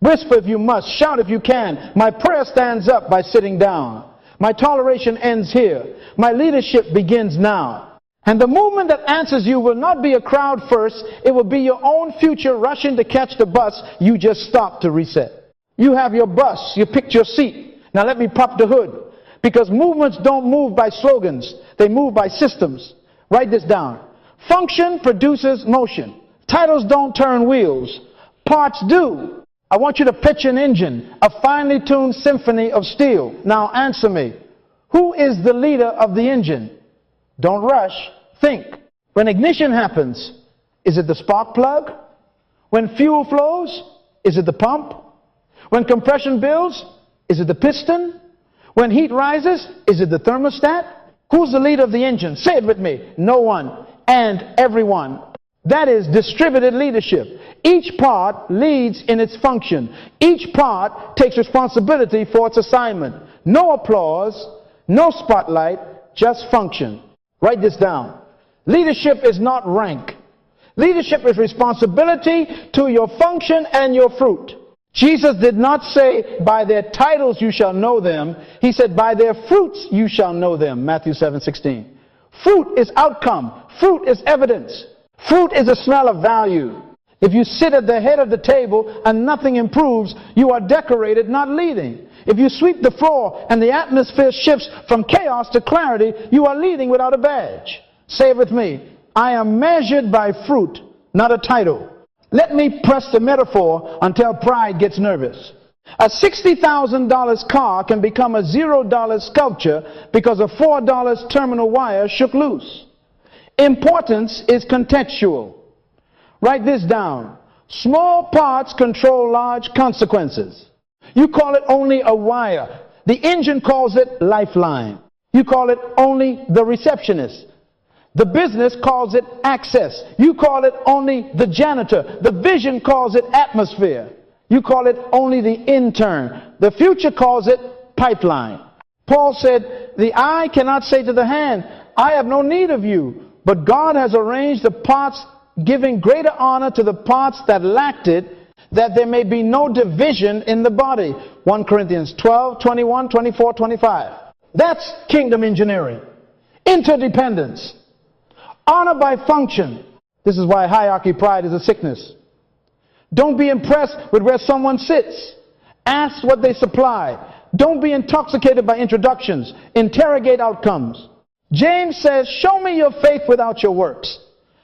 [SPEAKER 1] Whisper if you must. Shout if you can. My prayer stands up by sitting down. My toleration ends here. My leadership begins now. And the movement that answers you will not be a crowd first. It will be your own future rushing to catch the bus you just stopped to reset. You have your bus. You picked your seat. Now let me pop the hood. Because movements don't move by slogans. They move by systems. Write this down. Function produces motion. Titles don't turn wheels. Parts do. I want you to picture an engine, a finely tuned symphony of steel. Now answer me. Who is the leader of the engine? Don't rush. Think. When ignition happens, is it the spark plug? When fuel flows, is it the pump? When compression builds, is it the piston? When heat rises, is it the thermostat? Who's the leader of the engine? Say it with me. No one and everyone. That is distributed leadership. Each part leads in its function. Each part takes responsibility for its assignment. No applause, no spotlight, just function. Write this down. Leadership is not rank. Leadership is responsibility to your function and your fruit. Jesus did not say, by their titles you shall know them. He said, by their fruits you shall know them. Matthew 7:16. Fruit is outcome. Fruit is evidence. Fruit is a smell of value. If you sit at the head of the table and nothing improves, you are decorated, not leading. If you sweep the floor and the atmosphere shifts from chaos to clarity, you are leading without a badge. Say it with me. I am measured by fruit, not a title. Let me press the metaphor until pride gets nervous. A $60,000 car can become a $0 sculpture because a $4 terminal wire shook loose. Importance is contextual. Write this down. Small parts control large consequences. You call it only a wire. The engine calls it lifeline. You call it only the receptionist. The business calls it access. You call it only the janitor. The vision calls it atmosphere. You call it only the intern. The future calls it pipeline. Paul said, the eye cannot say to the hand, I have no need of you. But God has arranged the parts, giving greater honor to the parts that lacked it, that there may be no division in the body. 1 Corinthians 12, 21, 24, 25. That's kingdom engineering. Interdependence. Honor by function. This is why hierarchy pride is a sickness. Don't be impressed with where someone sits. Ask what they supply. Don't be intoxicated by introductions. Interrogate outcomes. James says, show me your faith without your works,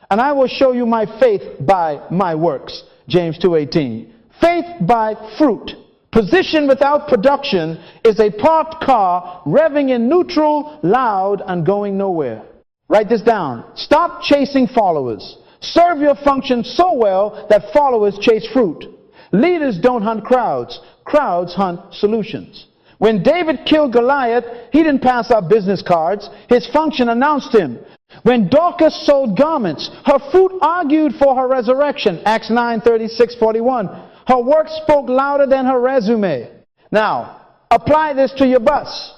[SPEAKER 1] and I will show you my faith by my works. James 2:18. Faith by fruit. Position without production is a parked car revving in neutral, loud, and going nowhere. Write this down. Stop chasing followers. Serve your function so well that followers chase fruit. Leaders don't hunt crowds. Crowds hunt solutions. When David killed Goliath, he didn't pass out business cards. His function announced him. When Dorcas sold garments, her fruit argued for her resurrection. Acts 9:36-41. Her work spoke louder than her resume. Now, apply this to your bus.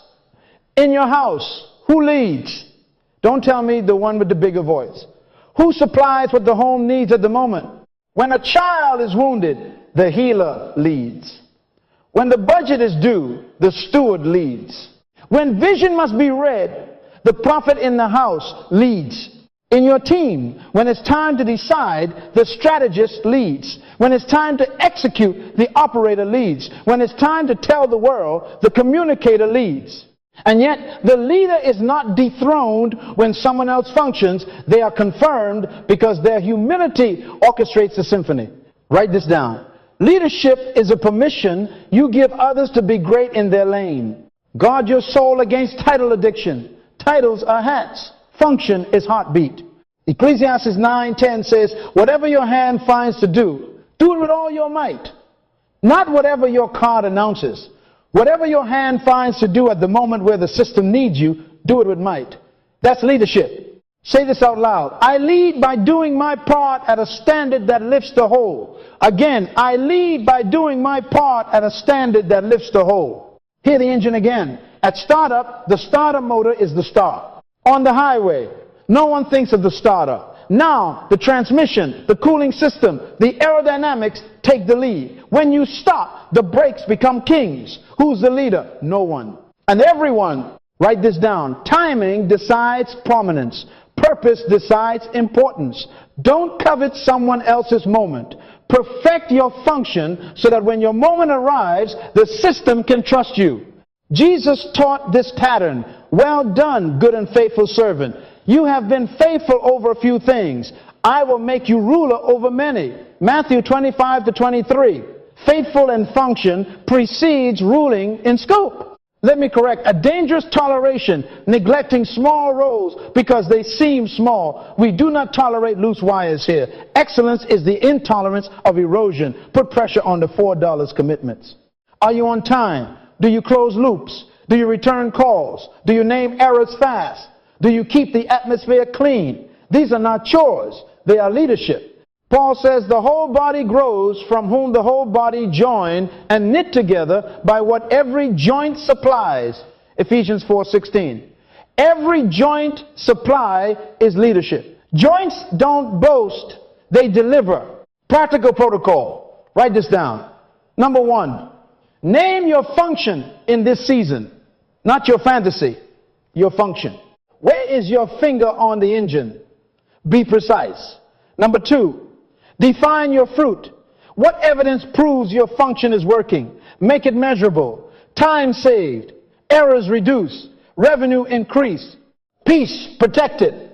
[SPEAKER 1] In your house, who leads? Don't tell me the one with the bigger voice. Who supplies what the home needs at the moment? When a child is wounded, the healer leads. When the budget is due, the steward leads. When vision must be read, the prophet in the house leads. In your team, when it's time to decide, the strategist leads. When it's time to execute, the operator leads. When it's time to tell the world, the communicator leads. And yet, the leader is not dethroned when someone else functions. They are confirmed because their humility orchestrates the symphony. Write this down. Leadership is a permission you give others to be great in their lane. Guard your soul against title addiction. Titles are hats. Function is heartbeat. Ecclesiastes 9:10 says, whatever your hand finds to do, do it with all your might. Not whatever your card announces. Whatever your hand finds to do at the moment where the system needs you, do it with might. That's leadership. Say this out loud. I lead by doing my part at a standard that lifts the whole. Again, I lead by doing my part at a standard that lifts the whole. Hear the engine again. At startup, the starter motor is the start. On the highway, no one thinks of the starter. Now, the transmission, the cooling system, the aerodynamics take the lead. When you stop, the brakes become kings. Who's the leader? No one. And everyone, write this down, timing decides prominence. Purpose decides importance. Don't covet someone else's moment. Perfect your function so that when your moment arrives, the system can trust you. Jesus taught this pattern. Well done, good and faithful servant. You have been faithful over a few things. I will make you ruler over many. Matthew 25-23. Faithful in function precedes ruling in scope. Let me correct. A dangerous toleration, neglecting small roles because they seem small. We do not tolerate loose wires here. Excellence is the intolerance of erosion. Put pressure on the $4 commitments. Are you on time? Do you close loops? Do you return calls? Do you name errors fast? Do you keep the atmosphere clean? These are not chores. They are leadership. Paul says the whole body grows from whom the whole body joined and knit together by what every joint supplies. Ephesians 4:16. Every joint supply is leadership. Joints don't boast. They deliver. Practical protocol. Write this down. Number one, name your function in this season. Not your fantasy, your function. Where is your finger on the engine? Be precise. Number two, define your fruit. What evidence proves your function is working? Make it measurable. Time saved. Errors reduced. Revenue increased. Peace protected.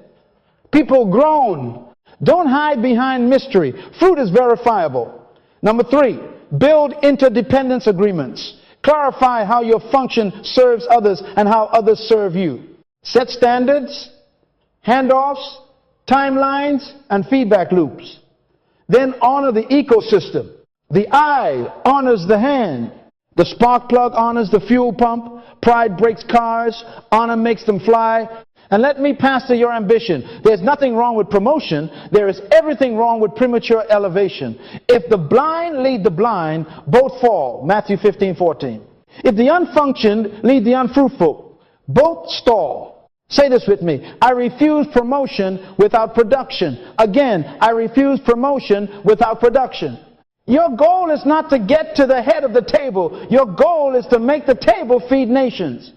[SPEAKER 1] People grown. Don't hide behind mystery. Fruit is verifiable. Number three, build interdependence agreements. Clarify how your function serves others and how others serve you. Set standards, handoffs, timelines, and feedback loops. Then honor the ecosystem. The eye honors the hand. The spark plug honors the fuel pump. Pride breaks cars. Honor makes them fly. And let me pastor your ambition. There's nothing wrong with promotion. There is everything wrong with premature elevation. If the blind lead the blind, both fall. Matthew 15:14. If the unfunctioned lead the unfruitful, both stall. Say this with me. I refuse promotion without production. Again, I refuse promotion without production. Your goal is not to get to the head of the table. Your goal is to make the table feed nations.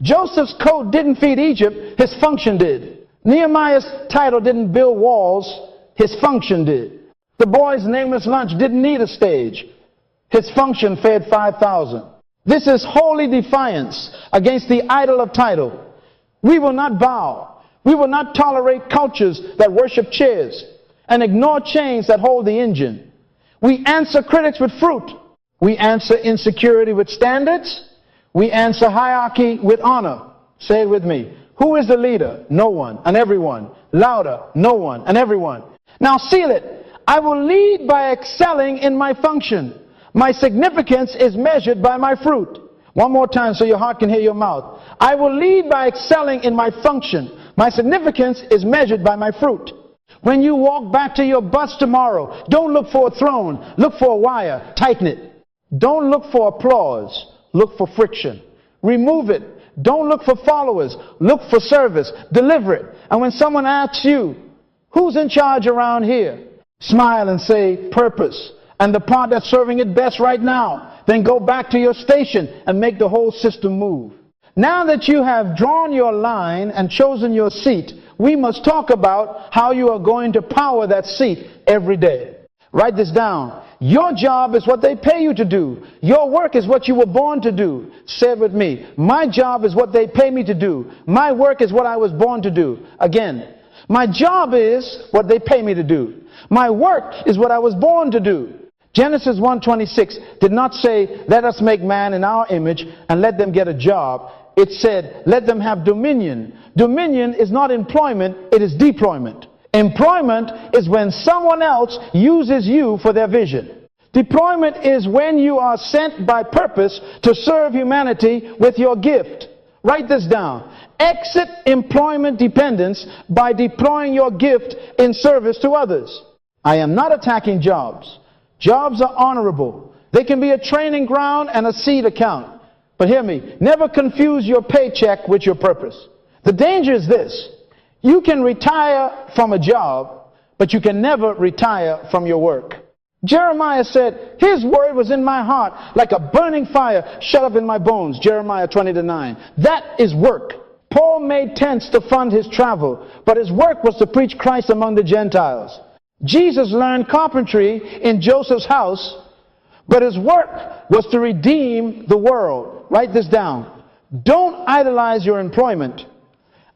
[SPEAKER 1] Joseph's coat didn't feed Egypt, his function did. Nehemiah's title didn't build walls, his function did. The boy's nameless lunch didn't need a stage. His function fed 5,000. This is holy defiance against the idol of title. We will not bow. We will not tolerate cultures that worship chairs and ignore chains that hold the engine. We answer critics with fruit. We answer insecurity with standards. We answer hierarchy with honor. Say it with me. Who is the leader? No one and everyone. Louder. No one and everyone. Now seal it. I will lead by excelling in my function. My significance is measured by my fruit. One more time so your heart can hear your mouth. I will lead by excelling in my function. My significance is measured by my fruit. When you walk back to your bus tomorrow, don't look for a throne. Look for a wire. Tighten it. Don't look for applause. Look for friction. Remove it. Don't look for followers. Look for service. Deliver it. And when someone asks you, who's in charge around here? Smile and say, purpose. And the part that's serving it best right now. Then go back to your station and make the whole system move. Now that you have drawn your line and chosen your seat, we must talk about how you are going to power that seat every day. Write this down. Your job is what they pay you to do. Your work is what you were born to do. Say it with me. My job is what they pay me to do. My work is what I was born to do. Again, my job is what they pay me to do. My work is what I was born to do. Genesis 1:26 did not say, let us make man in our image and let them get a job. It said, let them have dominion. Dominion is not employment, it is deployment. Employment is when someone else uses you for their vision. Deployment is when you are sent by purpose to serve humanity with your gift. Write this down. Exit employment dependence by deploying your gift in service to others. I am not attacking jobs. Jobs are honorable. They can be a training ground and a seed account. But hear me, never confuse your paycheck with your purpose. The danger is this. You can retire from a job, but you can never retire from your work. Jeremiah said, his word was in my heart like a burning fire shut up in my bones. Jeremiah 20:9. That is work. Paul made tents to fund his travel, but his work was to preach Christ among the Gentiles. Jesus learned carpentry in Joseph's house, but his work was to redeem the world. Write this down. Don't idolize your employment.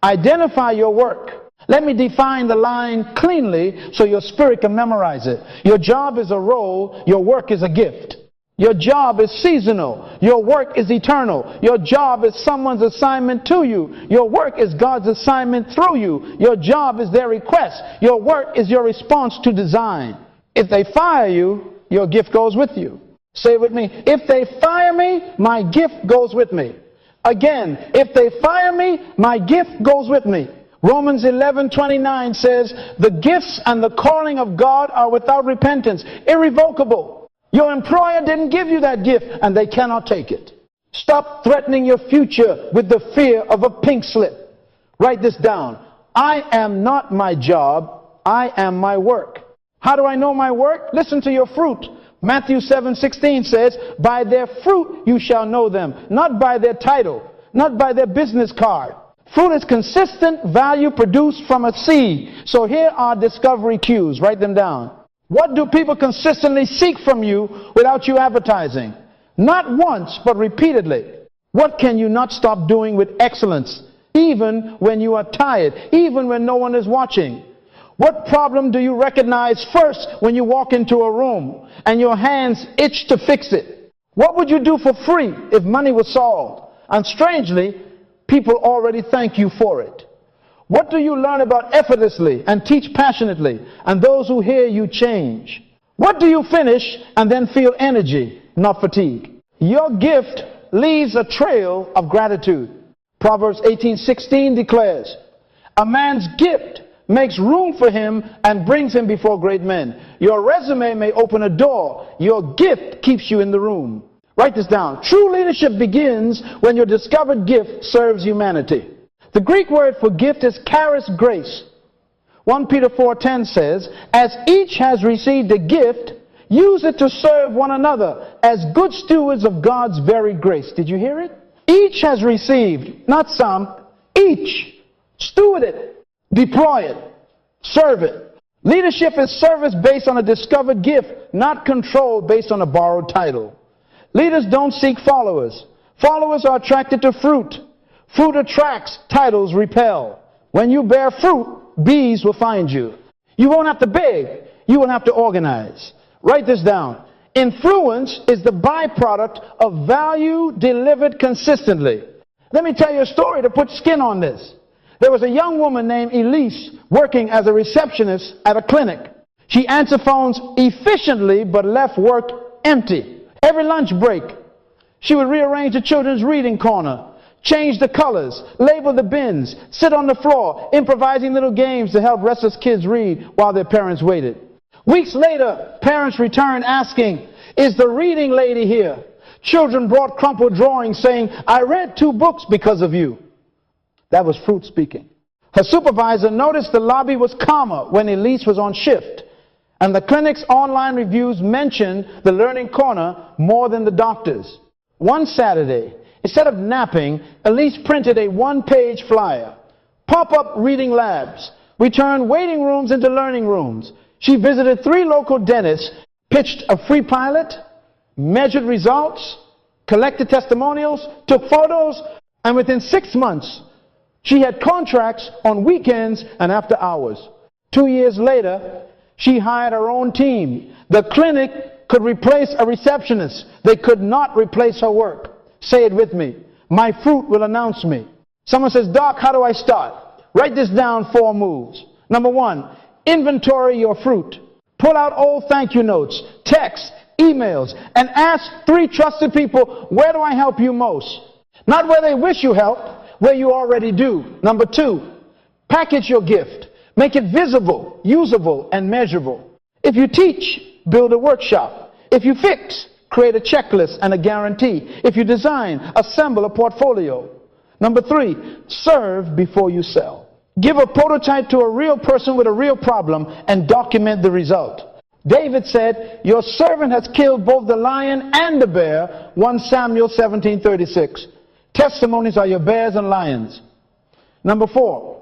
[SPEAKER 1] Identify your work. Let me define the line cleanly so your spirit can memorize it. Your job is a role. Your work is a gift. Your job is seasonal. Your work is eternal. Your job is someone's assignment to you. Your work is God's assignment through you. Your job is their request. Your work is your response to design. If they fire you, your gift goes with you. Say it with me. If they fire me, my gift goes with me. Again, if they fire me, my gift goes with me. Romans 11:29 says, the gifts and the calling of God are without repentance, irrevocable. Your employer didn't give you that gift, and they cannot take it. Stop threatening your future with the fear of a pink slip. Write this down. I am not my job, I am my work. How do I know my work? Listen to your fruit. Matthew 7:16 says, by their fruit you shall know them, not by their title, not by their business card. Fruit is consistent value produced from a seed. So here are discovery cues. Write them down. What do people consistently seek from you without you advertising? Not once, but repeatedly. What can you not stop doing with excellence, even when you are tired, even when no one is watching? What problem do you recognize first when you walk into a room and your hands itch to fix it? What would you do for free if money was solved? And strangely, people already thank you for it. What do you learn about effortlessly and teach passionately, and those who hear you change? What do you finish and then feel energy, not fatigue? Your gift leaves a trail of gratitude. Proverbs 18:16 declares, a man's gift makes room for him and brings him before great men. Your resume may open a door. Your gift keeps you in the room. Write this down. True leadership begins when your discovered gift serves humanity. The Greek word for gift is charis grace. 1 Peter 4:10 says, as each has received a gift, Use it to serve one another as good stewards of God's very grace. Did you hear it? Each has received, not some, each. Steward it, deploy it, serve it. Leadership is service based on a discovered gift, not control based on a borrowed title. Leaders don't seek followers. Followers are attracted to fruit. Fruit attracts, titles repel. When you bear fruit, bees will find you. You won't have to beg, you won't have to organize. Write this down. Influence is the byproduct of value delivered consistently. Let me tell you a story to put skin on this. There was a young woman named Elise working as a receptionist at a clinic. She answered phones efficiently but left work empty. Every lunch break, she would rearrange the children's reading corner, change the colors, label the bins, sit on the floor, improvising little games to help restless kids read while their parents waited. Weeks later, parents returned asking, "Is the reading lady here?" Children brought crumpled drawings saying, "I read 2 books because of you." That was fruit speaking. Her supervisor noticed the lobby was calmer when Elise was on shift, and the clinic's online reviews mentioned the learning corner more than the doctor's. One Saturday, instead of napping, Elise printed a 1-page flyer. Pop-up reading labs. We turned waiting rooms into learning rooms. She visited 3 local dentists, pitched a free pilot, measured results, collected testimonials, took photos, and within 6 months, she had contracts on weekends and after hours. 2 years later, she hired her own team. The clinic could replace a receptionist. They could not replace her work. Say it with me. My fruit will announce me. Someone says, "Doc, how do I start?" Write this down, 4 moves. Number 1, inventory your fruit. Pull out old thank you notes, texts, emails, and ask 3 trusted people, where do I help you most? Not where they wish you help, where you already do. Number 2, package your gift. Make it visible, usable, and measurable. If you teach, build a workshop. If you fix, create a checklist and a guarantee. If you design, assemble a portfolio. Number 3, serve before you sell. Give a prototype to a real person with a real problem and document the result. David said, "Your servant has killed both the lion and the bear," 1 Samuel 17:36. Testimonies are your bears and lions. Number 4,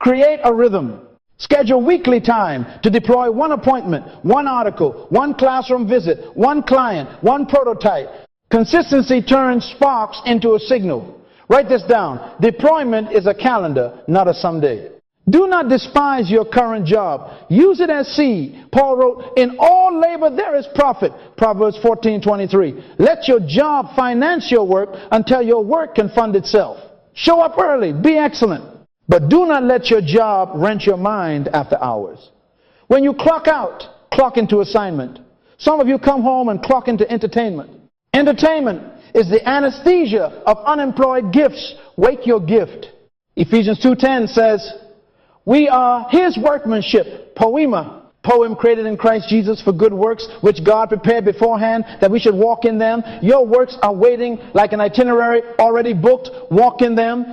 [SPEAKER 1] create a rhythm. Schedule weekly time to deploy 1 appointment, 1 article, 1 classroom visit, 1 client, 1 prototype. Consistency turns sparks into a signal. Write this down. Deployment is a calendar, not a someday. Do not despise your current job. Use it as seed. Paul wrote, "In all labor there is profit." Proverbs 14:23. Let your job finance your work until your work can fund itself. Show up early. Be excellent. But do not let your job rent your mind after hours. When you clock out, clock into assignment. Some of you come home and clock into entertainment. Entertainment is the anesthesia of unemployed gifts. Wake your gift. Ephesians 2:10 says, "We are his workmanship," poema, poem created in Christ Jesus for good works, which God prepared beforehand that we should walk in them. Your works are waiting like an itinerary already booked. Walk in them.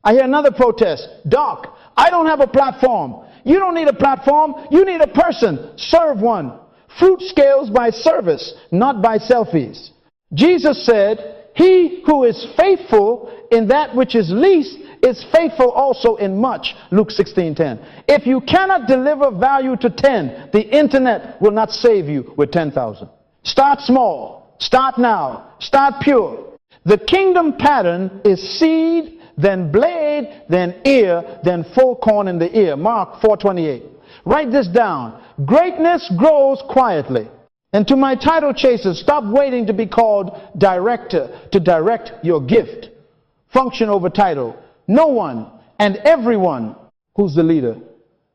[SPEAKER 1] I hear another protest. "Doc, I don't have a platform." You don't need a platform. You need a person. Serve one. Fruit scales by service, not by selfies. Jesus said, "He who is faithful in that which is least is faithful also in much." Luke 16:10. If you cannot deliver value to 10, the internet will not save you with 10,000. Start small. Start now. Start pure. The kingdom pattern is seed, then blade, then ear, then full corn in the ear. Mark 4:28. Write this down. Greatness grows quietly. And to my title chasers, stop waiting to be called director to direct your gift. Function over title. No one and everyone who's the leader.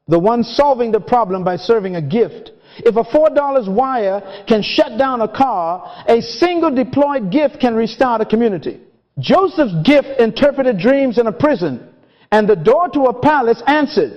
[SPEAKER 1] The one solving the problem by serving a gift. If a $4 wire can shut down a car, a single deployed gift can restart a community. Joseph's gift interpreted dreams in a prison, and the door to a palace answered.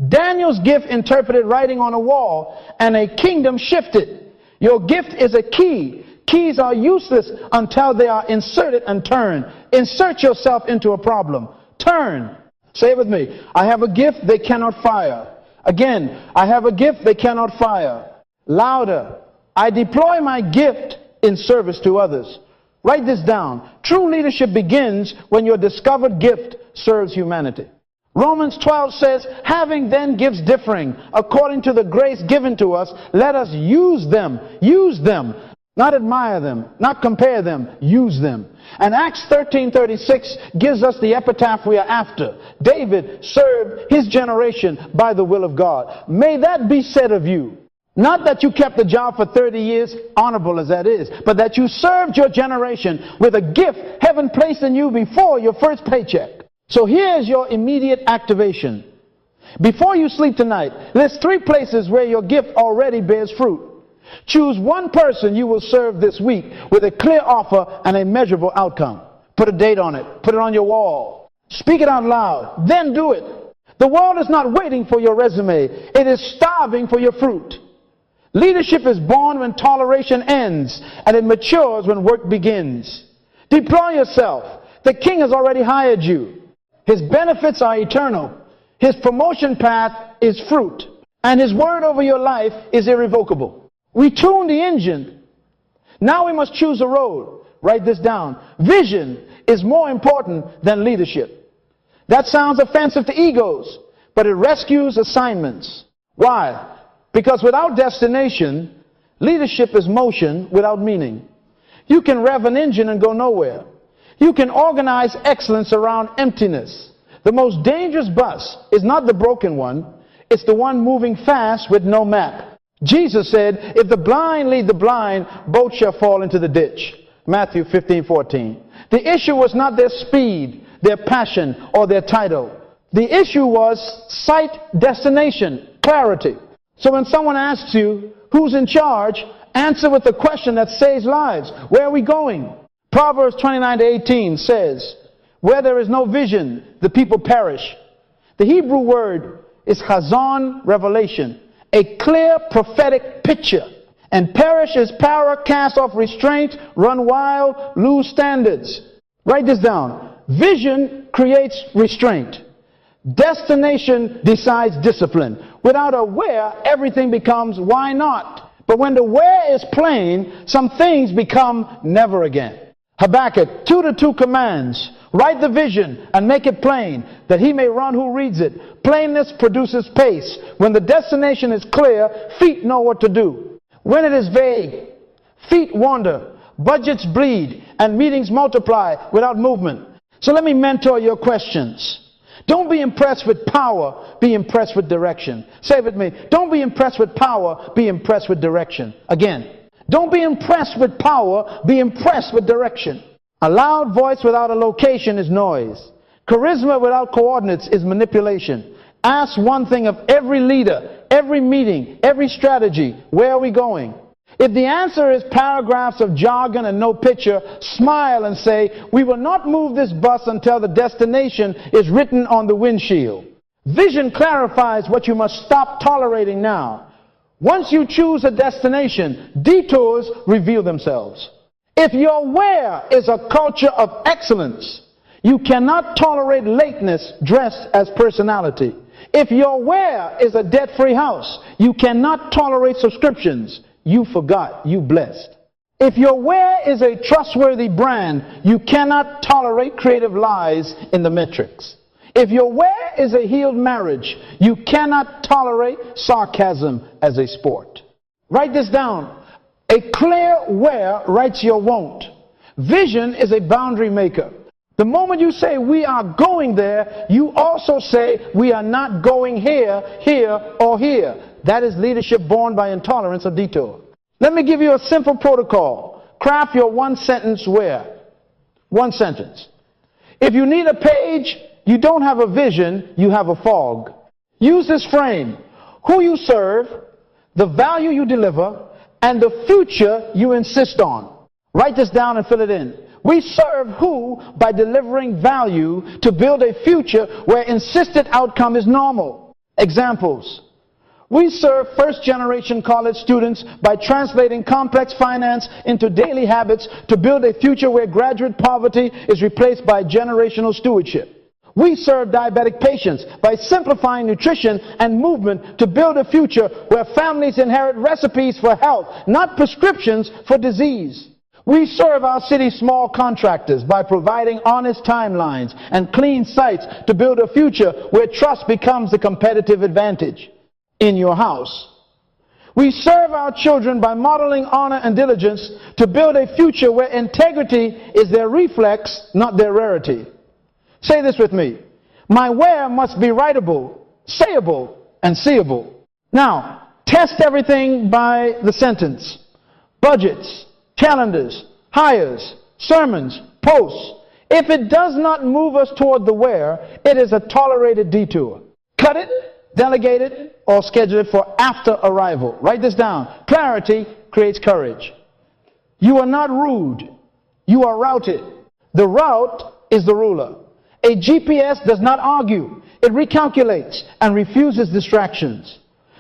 [SPEAKER 1] Daniel's gift interpreted writing on a wall, and a kingdom shifted. Your gift is a key. Keys are useless until they are inserted and turned. Insert yourself into a problem. Turn. Say it with me. I have a gift they cannot fire. Again, I have a gift they cannot fire. Louder. I deploy my gift in service to others. Write this down. True leadership begins when your discovered gift serves humanity. Romans 12 says, having then gifts differing, according to the grace given to us, let us use them. Use them. Not admire them, not compare them, use them. And Acts 13:36 gives us the epitaph we are after. David served his generation by the will of God. May that be said of you. Not that you kept the job for 30 years, honorable as that is, but that you served your generation with a gift heaven placed in you before your first paycheck. So here's your immediate activation. Before you sleep tonight, there's 3 places where your gift already bears fruit. Choose one person you will serve this week with a clear offer and a measurable outcome. Put a date on it. Put it on your wall. Speak it out loud. Then do it. The world is not waiting for your resume. It is starving for your fruit. Leadership is born when toleration ends, and it matures when work begins. Deploy yourself. The King has already hired you. His benefits are eternal. His promotion path is fruit. And His word over your life is irrevocable. We tuned the engine. Now we must choose a road. Write this down. Vision is more important than leadership. That sounds offensive to egos, but it rescues assignments. Why? Because without destination, leadership is motion without meaning. You can rev an engine and go nowhere. You can organize excellence around emptiness. The most dangerous bus is not the broken one. It's the one moving fast with no map. Jesus said, if the blind lead the blind, both shall fall into the ditch. Matthew 15:14. The issue was not their speed, their passion, or their title. The issue was sight, destination, clarity. So when someone asks you, who's in charge? Answer with a question that saves lives. Where are we going? Proverbs 29:18 says, where there is no vision, the people perish. The Hebrew word is chazon, revelation. A clear prophetic picture. And perish is power, cast off restraint, run wild, lose standards. Write this down. Vision creates restraint. Destination decides discipline. Without a where, everything becomes why not. But when the where is plain, some things become never again. Habakkuk 2:2 commands, write the vision and make it plain, that he may run who reads it. Plainness produces pace. When the destination is clear, feet know what to do. When it is vague, feet wander, budgets bleed, and meetings multiply without movement. So let me mentor your questions. Don't be impressed with power, be impressed with direction. Say it with me. Don't be impressed with power, be impressed with direction. Again. Don't be impressed with power, be impressed with direction. A loud voice without a location is noise. Charisma without coordinates is manipulation. Ask one thing of every leader, every meeting, every strategy. Where are we going? If the answer is paragraphs of jargon and no picture, smile and say, we will not move this bus until the destination is written on the windshield. Vision clarifies what you must stop tolerating now. Once you choose a destination, detours reveal themselves. If your where is a culture of excellence, you cannot tolerate lateness dressed as personality. If your where is a debt-free house, you cannot tolerate subscriptions. You forgot, you blessed. If your where is a trustworthy brand, you cannot tolerate creative lies in the metrics. If your where is a healed marriage, you cannot tolerate sarcasm as a sport. Write this down. A clear where writes your won't. Vision is a boundary maker. The moment you say we are going there, you also say we are not going here, here, or here. That is leadership born by intolerance of detour. Let me give you a simple protocol. Craft your one sentence where. One sentence. If you need a page, you don't have a vision, you have a fog. Use this frame. Who you serve, the value you deliver, and the future you insist on. Write this down and fill it in. We serve who by delivering value to build a future where insisted outcome is normal. Examples. We serve first-generation college students by translating complex finance into daily habits to build a future where graduate poverty is replaced by generational stewardship. We serve diabetic patients by simplifying nutrition and movement to build a future where families inherit recipes for health, not prescriptions for disease. We serve our city's small contractors by providing honest timelines and clean sites to build a future where trust becomes the competitive advantage in your house. We serve our children by modeling honor and diligence to build a future where integrity is their reflex, not their rarity. Say this with me. My where must be writable, sayable, and seeable. Now, test everything by the sentence. Budgets, calendars, hires, sermons, posts. If it does not move us toward the where, it is a tolerated detour. Cut it, delegate it, or schedule it for after arrival. Write this down. Clarity creates courage. You are not rude. You are routed. The route is the ruler. A GPS does not argue. It recalculates and refuses distractions.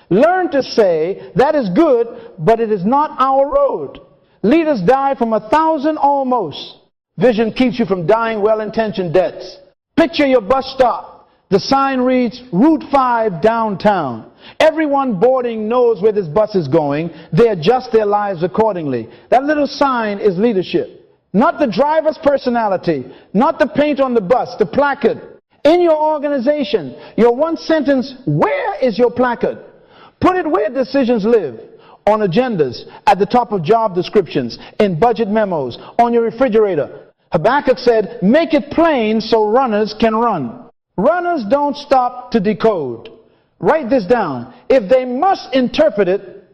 [SPEAKER 1] Learn to say, that is good, but it is not our road. Leaders die from 1,000 almost. Vision keeps you from dying well-intentioned deaths. Picture your bus stop. The sign reads, Route 5 downtown. Everyone boarding knows where this bus is going. They adjust their lives accordingly. That little sign is leadership. Not the driver's personality, not the paint on the bus, the placard. In your organization, your one sentence, where is your placard? Put it where decisions live. On agendas, at the top of job descriptions, in budget memos, on your refrigerator. Habakkuk said, make it plain so runners can run. Runners don't stop to decode. Write this down. If they must interpret it,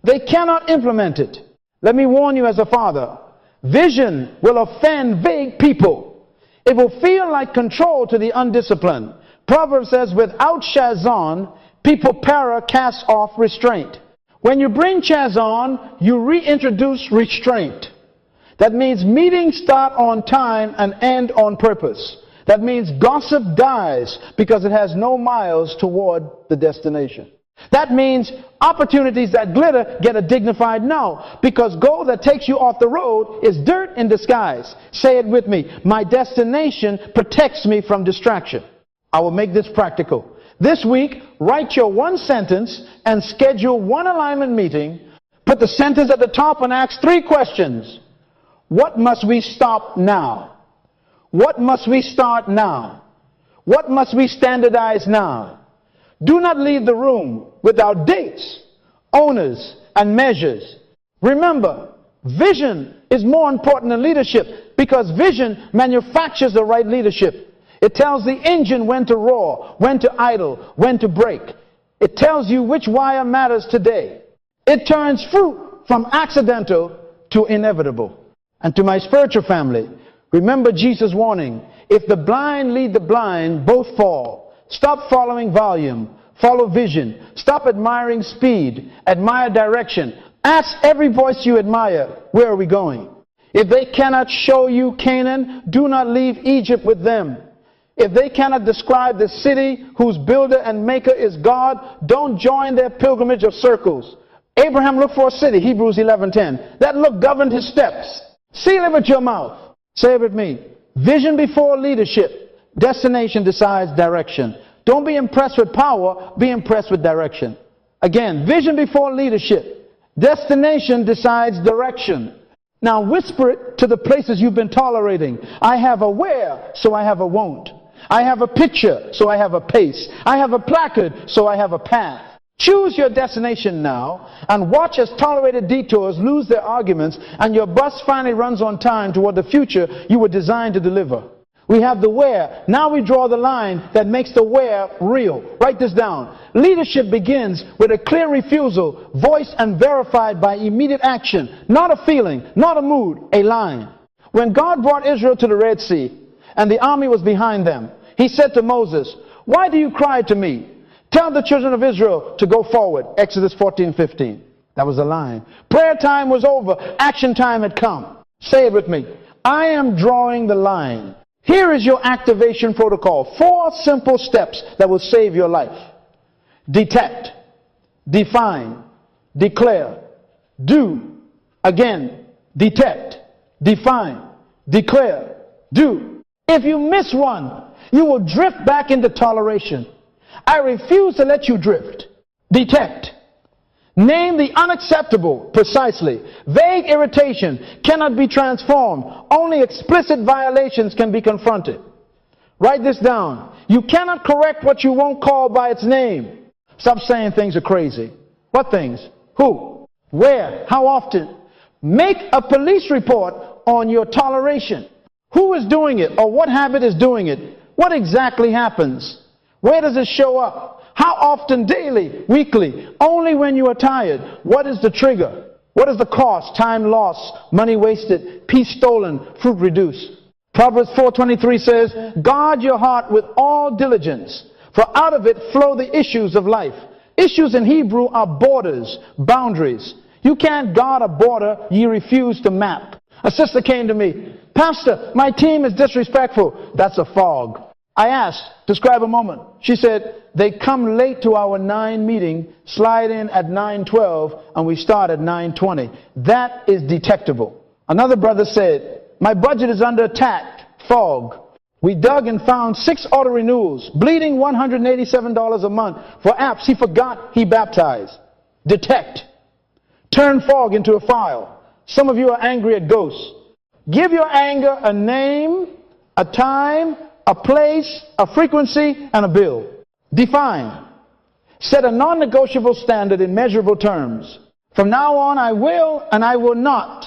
[SPEAKER 1] they cannot implement it. Let me warn you as a father. Vision will offend vague people. It will feel like control to the undisciplined. Proverbs says, without Shazon, people cast off restraint. When you bring Chazon, you reintroduce restraint. That means meetings start on time and end on purpose. That means gossip dies because it has no miles toward the destination. That means opportunities that glitter get a dignified no, because gold that takes you off the road is dirt in disguise. Say it with me. My destination protects me from distraction. I will make this practical. This week, write your one sentence and schedule one alignment meeting. Put the sentence at the top and ask 3 questions. What must we stop now? What must we start now? What must we standardize now? Do not leave the room without dates, owners, and measures. Remember, vision is more important than leadership, because vision manufactures the right leadership. It tells the engine when to roar, when to idle, when to brake. It tells you which wire matters today. It turns fruit from accidental to inevitable. And to my spiritual family, remember Jesus' warning. If the blind lead the blind, both fall. Stop following volume. Follow vision. Stop admiring speed. Admire direction. Ask every voice you admire, where are we going? If they cannot show you Canaan, do not leave Egypt with them. If they cannot describe the city whose builder and maker is God, don't join their pilgrimage of circles. Abraham looked for a city, Hebrews 11:10. That look governed his steps. Seal it with your mouth. Say it with me. Vision before leadership. Destination decides direction. Don't be impressed with power, be impressed with direction. Again, vision before leadership. Destination decides direction. Now whisper it to the places you've been tolerating. I have a where, so I have a won't. I have a picture, so I have a pace. I have a placard, so I have a path. Choose your destination now and watch as tolerated detours lose their arguments and your bus finally runs on time toward the future you were designed to deliver. We have the where. Now we draw the line that makes the where real. Write this down. Leadership begins with a clear refusal, voiced and verified by immediate action. Not a feeling, not a mood, a line. When God brought Israel to the Red Sea and the army was behind them, he said to Moses, why do you cry to me? Tell the children of Israel to go forward. Exodus 14:15. That was the line. Prayer time was over. Action time had come. Say it with me. I am drawing the line. Here is your activation protocol. 4 simple steps that will save your life. Detect, define, declare, do. Again, detect, define, declare, do. If you miss one, you will drift back into toleration. I refuse to let you drift. Detect. Name the unacceptable precisely. Vague irritation cannot be transformed. Only explicit violations can be confronted. Write this down. You cannot correct what you won't call by its name. Stop saying things are crazy. What things? Who? Where? How often? Make a police report on your toleration. Who is doing it, or what habit is doing it? What exactly happens? Where does it show up? How often? Daily? Weekly? Only when you are tired? What is the trigger? What is the cost? Time lost, money wasted, peace stolen, fruit reduced. Proverbs 4:23 says, guard your heart with all diligence, for out of it flow the issues of life. Issues in Hebrew are borders, boundaries. You can't guard a border you refuse to map. A sister came to me, Pastor, my team is disrespectful. That's a fog. I asked, describe a moment. She said, they come late to our 9 meeting, slide in at 9:12, and we start at 9:20. That is detectable. Another brother said, my budget is under attack. Fog. We dug and found 6 auto renewals, bleeding $187 a month for apps he forgot he baptized. Detect. Turn fog into a file. Some of you are angry at ghosts. Give your anger a name, a time, a place, a frequency, and a bill. Define. Set a non-negotiable standard in measurable terms. From now on, I will and I will not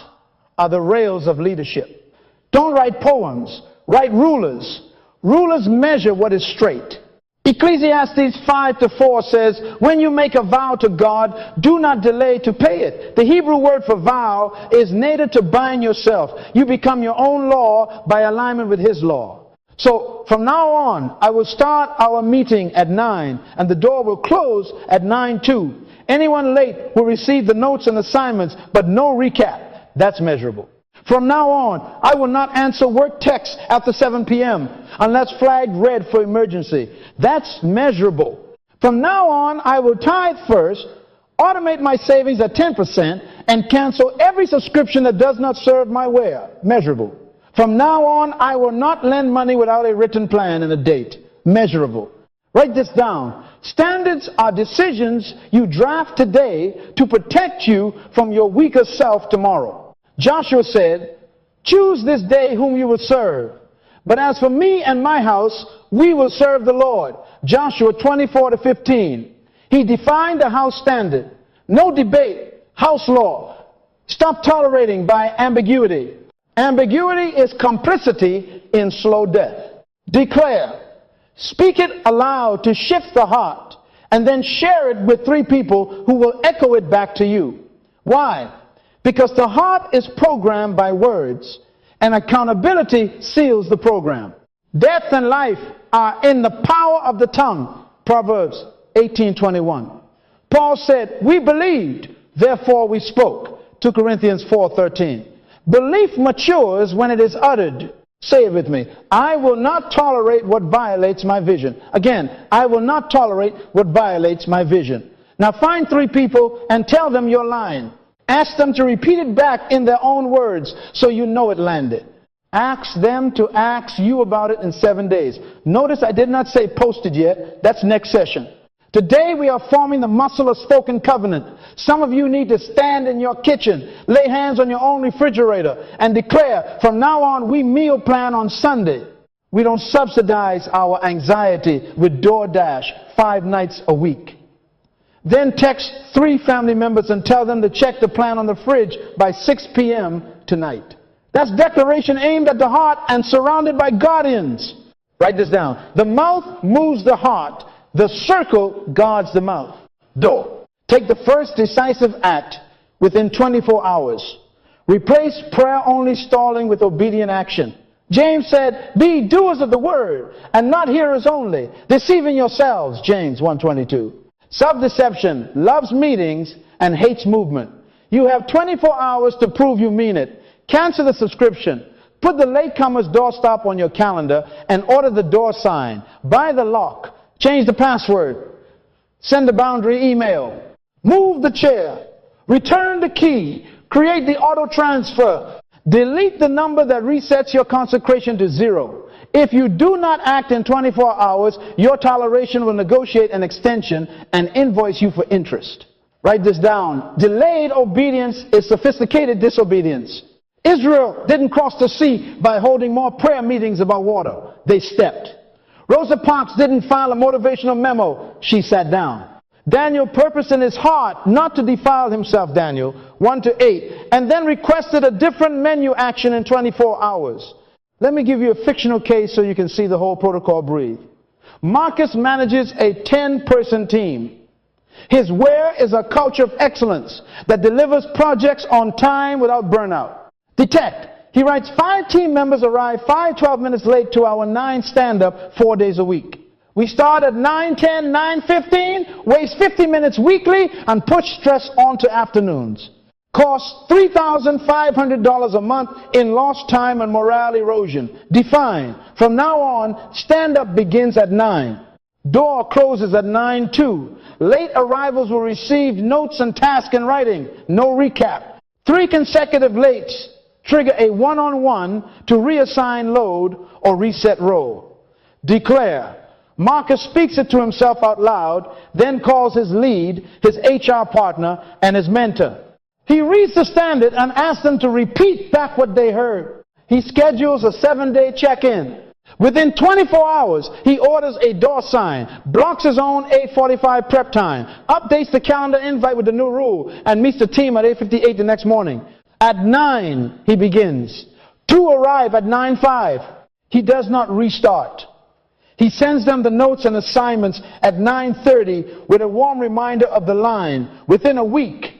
[SPEAKER 1] are the rails of leadership. Don't write poems. Write rulers. Rulers measure what is straight. Ecclesiastes 5:4 says, when you make a vow to God, do not delay to pay it. The Hebrew word for vow is native to bind yourself. You become your own law by alignment with His law. So from now on, I will start our meeting at 9 and the door will close at 9:02. Anyone late will receive the notes and assignments, but no recap. That's measurable. From now on, I will not answer work texts after 7 p.m. unless flagged red for emergency. That's measurable. From now on, I will tithe first, automate my savings at 10%, and cancel every subscription that does not serve my wear. Measurable. From now on, I will not lend money without a written plan and a date. Measurable. Write this down. Standards are decisions you draft today to protect you from your weaker self tomorrow. Joshua said, choose this day whom you will serve. But as for me and my house, we will serve the Lord. Joshua 24:15. He defined the house standard. No debate. House law. Stop tolerating by ambiguity. Ambiguity is complicity in slow death. Declare. Speak it aloud to shift the heart, and then share it with 3 people who will echo it back to you. Why? Because the heart is programmed by words, and accountability seals the program. Death and life are in the power of the tongue. Proverbs 18:21. Paul said, we believed, therefore we spoke. 2 Corinthians 4:13. Belief matures when it is uttered. Say it with me. I will not tolerate what violates my vision. Again, I will not tolerate what violates my vision. Now find 3 people and tell them your line. Ask them to repeat it back in their own words so you know it landed. Ask them to ask you about it in 7 days. Notice I did not say posted yet. That's next session. Today we are forming the muscle of spoken covenant. Some of you need to stand in your kitchen, lay hands on your own refrigerator, and declare, from now on we meal plan on Sunday. We don't subsidize our anxiety with DoorDash 5 nights a week. Then text 3 family members and tell them to check the plan on the fridge by 6 p.m. tonight. That's declaration aimed at the heart and surrounded by guardians. Write this down. The mouth moves the heart. The circle guards the mouth. Door. Take the first decisive act within 24 hours. Replace prayer-only stalling with obedient action. James said, be doers of the word and not hearers only, deceiving yourselves. James 1:22. Self-deception loves meetings and hates movement. You have 24 hours to prove you mean it. Cancel the subscription. Put the latecomer's doorstop on your calendar and order the door sign. Buy the lock. Change the password. Send a boundary email. Move the chair. Return the key. Create the auto transfer. Delete the number that resets your consecration to 0. If you do not act in 24 hours, your toleration will negotiate an extension and invoice you for interest. Write this down. Delayed obedience is sophisticated disobedience. Israel didn't cross the sea by holding more prayer meetings about water. They stepped. Rosa Parks didn't file a motivational memo. She sat down. Daniel purposed in his heart not to defile himself, Daniel 1-8, and then requested a different menu action in 24 hours. Let me give you a fictional case so you can see the whole protocol breathe. Marcus manages a 10-person team. His where is a culture of excellence that delivers projects on time without burnout. Detect. He writes 5 team members arrive 12 minutes late to our 9 stand-up 4 days a week. We start at 9:10, 9:15, waste 50 minutes weekly, and push stress onto afternoons. Costs $3,500 a month in lost time and morale erosion. Define. From now on, stand-up begins at 9. Door closes at 9:02. Late arrivals will receive notes and tasks in writing. No recap. 3 consecutive lates trigger a one-on-one to reassign load or reset role. Declare. Marcus speaks it to himself out loud, then calls his lead, his HR partner, and his mentor. He reads the standard and asks them to repeat back what they heard. He schedules a 7-day check-in. Within 24 hours, he orders a door sign, blocks his own 8:45 prep time, updates the calendar invite with the new rule, and meets the team at 8:58 the next morning. At 9, he begins. 2 arrive at 9:05. He does not restart. He sends them the notes and assignments at 9:30 with a warm reminder of the line. Within a week,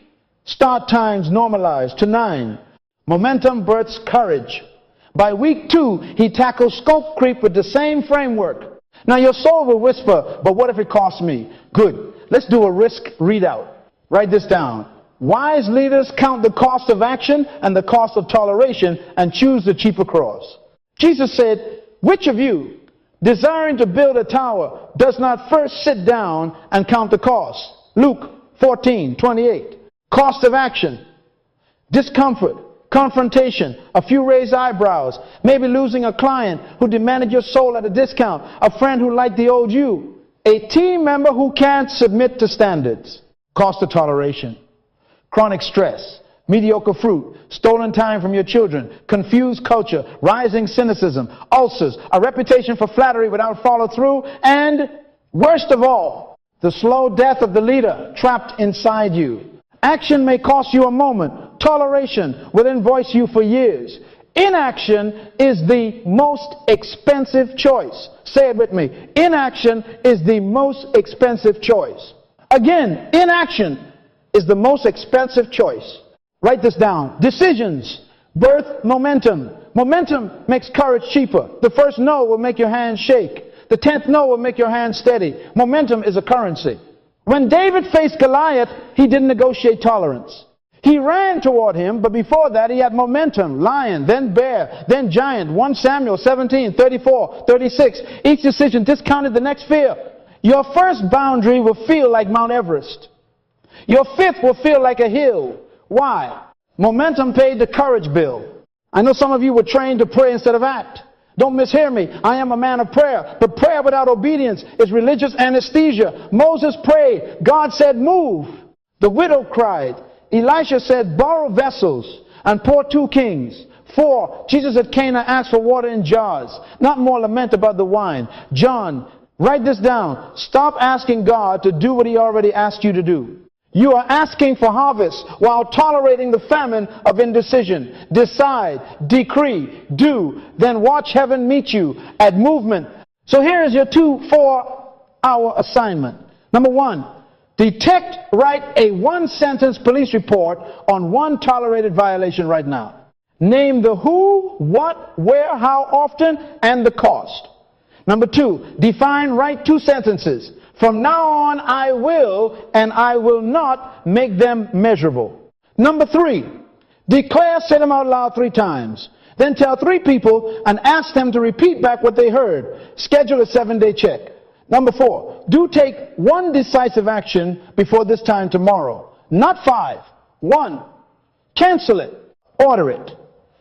[SPEAKER 1] start times normalized to 9. Momentum births courage. By week 2, he tackles scope creep with the same framework. Now your soul will whisper, but what if it costs me? Good. Let's do a risk readout. Write this down. Wise leaders count the cost of action and the cost of toleration and choose the cheaper cross. Jesus said, which of you, desiring to build a tower, does not first sit down and count the cost? Luke 14:28. Cost of action. Discomfort. Confrontation. A few raised eyebrows. Maybe losing a client who demanded your soul at a discount. A friend who liked the old you. A team member who can't submit to standards. Cost of toleration. Chronic stress. Mediocre fruit, stolen time from your children, confused culture, rising cynicism, ulcers, a reputation for flattery without follow-through, and, worst of all, the slow death of the leader trapped inside you. Action may cost you a moment. Toleration will invoice you for years. Inaction is the most expensive choice. Say it with me. Inaction is the most expensive choice. Again, inaction is the most expensive choice. Write this down. Decisions birth momentum. Momentum makes courage cheaper. The first no will make your hand shake. The 10th no will make your hand steady. Momentum is a currency. When David faced Goliath, he didn't negotiate tolerance. He ran toward him, but before that he had momentum. Lion, then bear, then giant. 1 Samuel 17, 34, 36. Each decision discounted the next fear. Your first boundary will feel like Mount Everest. Your 5th will feel like a hill. Why? Momentum paid the courage bill. I know some of you were trained to pray instead of act. Don't mishear me. I am a man of prayer. But prayer without obedience is religious anesthesia. Moses prayed. God said, move. The widow cried. Elisha said, borrow vessels and pour 2 kings. 4, Jesus at Cana asked for water in jars. Not more lament about the wine. John, write this down. Stop asking God to do what he already asked you to do. You are asking for harvest while tolerating the famine of indecision. Decide, decree, do, then watch heaven meet you at movement. So here is your 4-hour assignment. Number 1, detect, write a 1-sentence police report on 1 tolerated violation right now. Name the who, what, where, how often, and the cost. Number 2, define, write 2 sentences. From now on, I will and I will not make them measurable. Number 3, declare, say them out loud 3 times. Then tell 3 people and ask them to repeat back what they heard. Schedule a 7-day check. Number 4, do take 1 decisive action before this time tomorrow. Not 5. 1, cancel it, order it,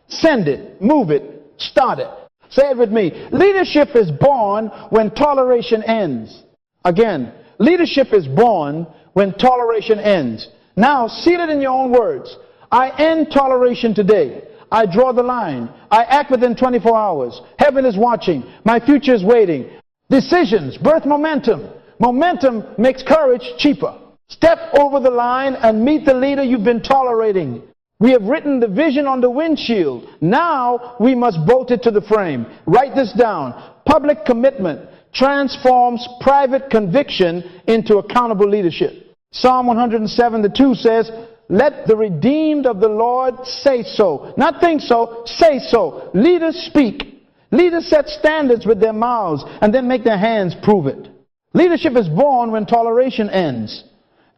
[SPEAKER 1] send it, move it, start it. Say it with me. Leadership is born when toleration ends. Again, leadership is born when toleration ends. Now, seal it in your own words. I end toleration today. I draw the line. I act within 24 hours. Heaven is watching. My future is waiting. Decisions birth momentum. Momentum makes courage cheaper. Step over the line and meet the leader you've been tolerating. We have written the vision on the windshield. Now we must bolt it to the frame. Write this down. Public commitment transforms private conviction into accountable leadership. Psalm 107:2 says, let the redeemed of the Lord say so. Not think so, say so. Leaders speak. Leaders set standards with their mouths and then make their hands prove it. Leadership is born when toleration ends,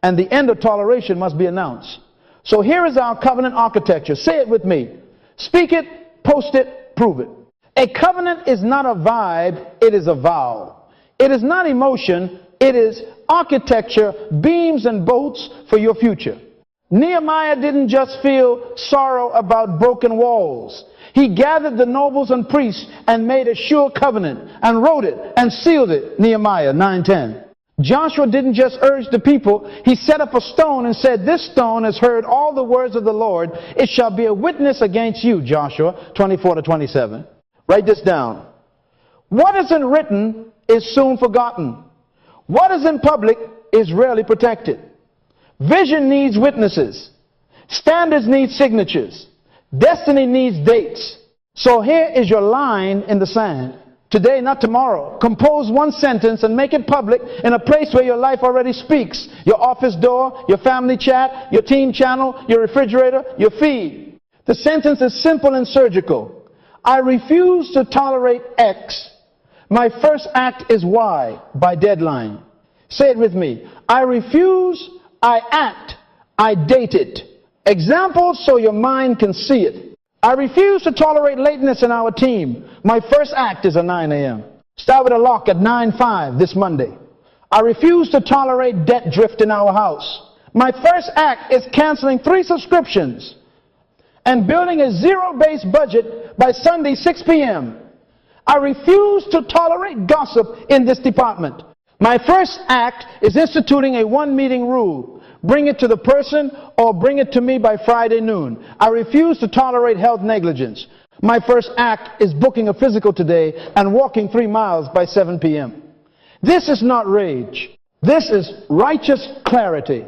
[SPEAKER 1] and the end of toleration must be announced. So here is our covenant architecture. Say it with me. Speak it, post it, prove it. A covenant is not a vibe, it is a vow. It is not emotion, it is architecture, beams and bolts for your future. Nehemiah didn't just feel sorrow about broken walls. He gathered the nobles and priests and made a sure covenant and wrote it and sealed it. Nehemiah 9:10. Joshua didn't just urge the people. He set up a stone and said, this stone has heard all the words of the Lord. It shall be a witness against you. Joshua 24-27. Write this down. What isn't written is soon forgotten. What is in public is rarely protected. Vision needs witnesses. Standards need signatures. Destiny needs dates. So here is your line in the sand. Today, not tomorrow. Compose one sentence and make it public in a place where your life already speaks. Your office door, your family chat, your team channel, your refrigerator, your feed. The sentence is simple and surgical. I refuse to tolerate X. My first act is Y by deadline. Say it with me. I refuse, I act, I date it. Examples so your mind can see it. I refuse to tolerate lateness in our team. My first act is at 9 a.m. Start with a lock at 9:05 this Monday. I refuse to tolerate debt drift in our house. My first act is canceling 3 subscriptions and building a zero-based budget by Sunday 6 p.m. I refuse to tolerate gossip in this department. My first act is instituting a 1-meeting rule. Bring it to the person or bring it to me by Friday noon. I refuse to tolerate health negligence. My first act is booking a physical today and walking 3 miles by 7 p.m. This is not rage. This is righteous clarity.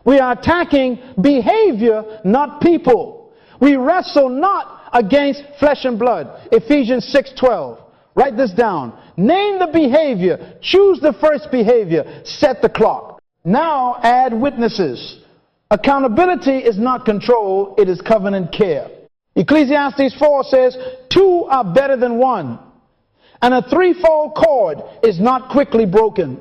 [SPEAKER 1] We are attacking behavior, not people. We wrestle not against flesh and blood. Ephesians 6:12. Write this down. Name the behavior. Choose the first behavior. Set the clock. Now add witnesses. Accountability is not control, it is covenant care. Ecclesiastes 4 says, 2 are better than 1, and a 3-fold cord is not quickly broken.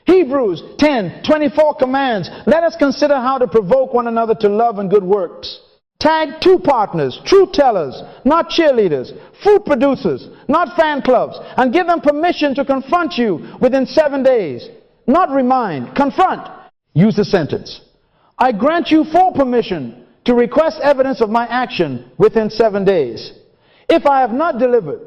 [SPEAKER 1] Hebrews 10:24 commands, let us consider how to provoke one another to love and good works. Tag 2 partners, truth tellers, not cheerleaders, food producers, not fan clubs, and give them permission to confront you within 7 days. Not remind, confront. Use the sentence. I grant you full permission to request evidence of my action within 7 days. If I have not delivered,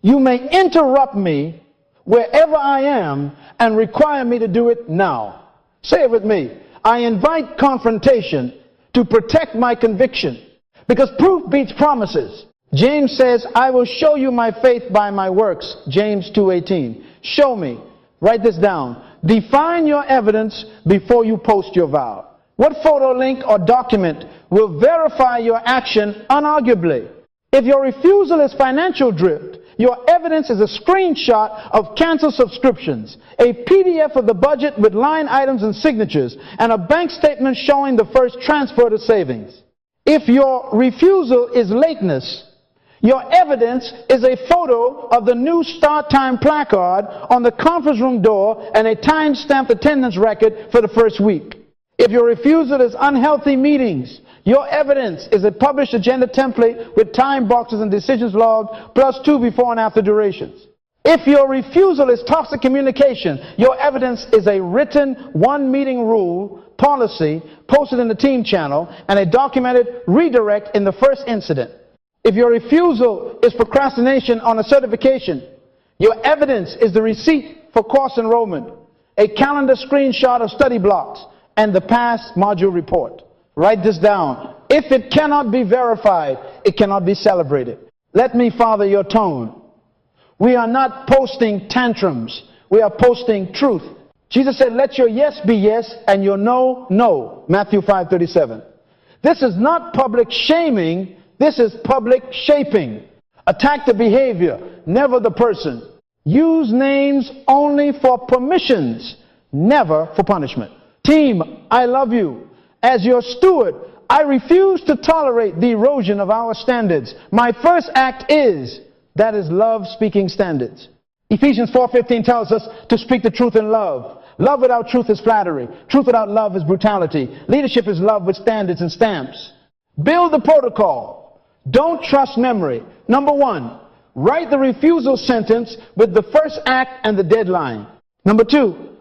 [SPEAKER 1] you may interrupt me wherever I am and require me to do it now. Say it with me. I invite confrontation to protect my conviction, because proof beats promises. James says, I will show you my faith by my works. James 2:18. Show me. Write this down. Define your evidence before you post your vow. What photo, link, or document will verify your action unarguably? If your refusal is financial drift, your evidence is a screenshot of canceled subscriptions, a PDF of the budget with line items and signatures, and a bank statement showing the first transfer to savings. If your refusal is lateness, your evidence is a photo of the new start time placard on the conference room door and a time-stamped attendance record for the first week. If your refusal is unhealthy meetings, your evidence is a published agenda template with time boxes and decisions logged, plus 2 before and after durations. If your refusal is toxic communication, your evidence is a written 1-meeting rule, policy, posted in the team channel, and a documented redirect in the first incident. If your refusal is procrastination on a certification, your evidence is the receipt for course enrollment, a calendar screenshot of study blocks, and the past module report. Write this down. If it cannot be verified, it cannot be celebrated. Let me father your tone. We are not posting tantrums. We are posting truth. Jesus said, let your yes be yes and your no, no. Matthew 5:37. This is not public shaming. This is public shaping. Attack the behavior, never the person. Use names only for permissions, never for punishment. Team, I love you. As your steward, I refuse to tolerate the erosion of our standards. My first act is, that is love speaking standards. Ephesians 4:15 tells us to speak the truth in love. Love without truth is flattery. Truth without love is brutality. Leadership is love with standards and stamps. Build the protocol. Don't trust memory. Number one, write the refusal sentence with the first act and the deadline. Number two,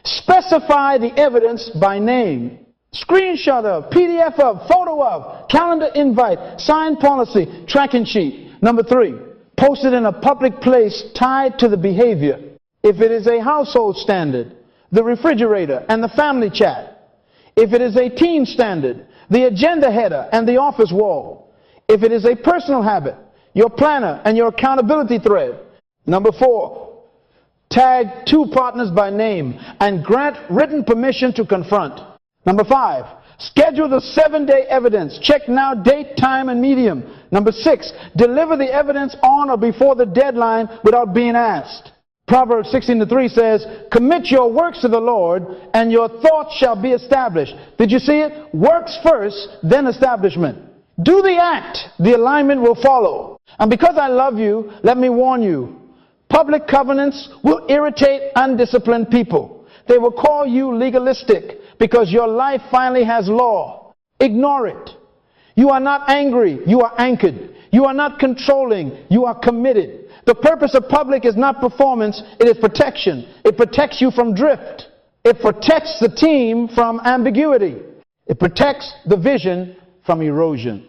[SPEAKER 1] specify the evidence by name. Screenshot of, PDF of, photo of, calendar invite, signed policy, tracking sheet. Number three, post it in a public place tied to the behavior. If it is a household standard, the refrigerator and the family chat. If it is a team standard, the agenda header and the office wall. If it is a personal habit, your planner and your accountability thread. Number four, tag two partners by name and grant written permission to confront. Number five, schedule the 7-day evidence. Check now date, time, and medium. Number six, deliver the evidence on or before the deadline without being asked. Proverbs 16:3 says, commit your works to the Lord and your thoughts shall be established. Did you see it? Works first, then establishment. Do the act, the alignment will follow. And because I love you, let me warn you, public covenants will irritate undisciplined people. They will call you legalistic because your life finally has law. Ignore it. You are not angry, you are anchored. You are not controlling, you are committed. The purpose of public is not performance, it is protection. It protects you from drift. It protects the team from ambiguity. It protects the vision from erosion.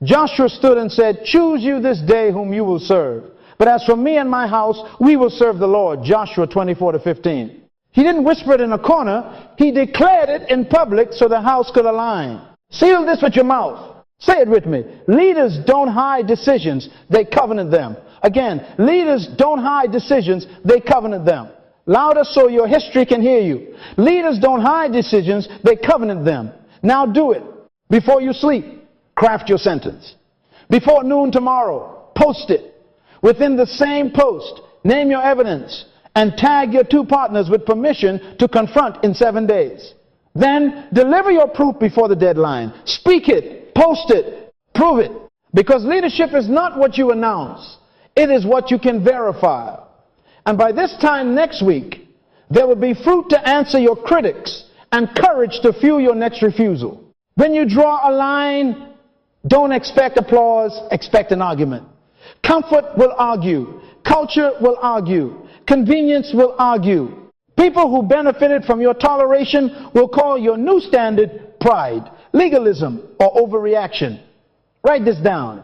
[SPEAKER 1] Joshua stood and said, choose you this day whom you will serve. But as for me and my house, we will serve the Lord. Joshua 24:15. He didn't whisper it in a corner. He declared it in public so the house could align. Seal this with your mouth. Say it with me. Leaders don't hide decisions, they covenant them. Again, leaders don't hide decisions, they covenant them. Louder so your history can hear you. Leaders don't hide decisions, they covenant them. Now do it. Before you sleep, craft your sentence. Before noon tomorrow, post it. Within the same post, name your evidence and tag your two partners with permission to confront in 7 days. Then deliver your proof before the deadline. Speak it, post it, prove it. Because leadership is not what you announce. It is what you can verify. And by this time next week, there will be fruit to answer your critics and courage to fuel your next refusal. When you draw a line, don't expect applause, expect an argument. Comfort will argue. Culture will argue. Convenience will argue. People who benefited from your toleration will call your new standard pride, legalism, or overreaction. Write this down.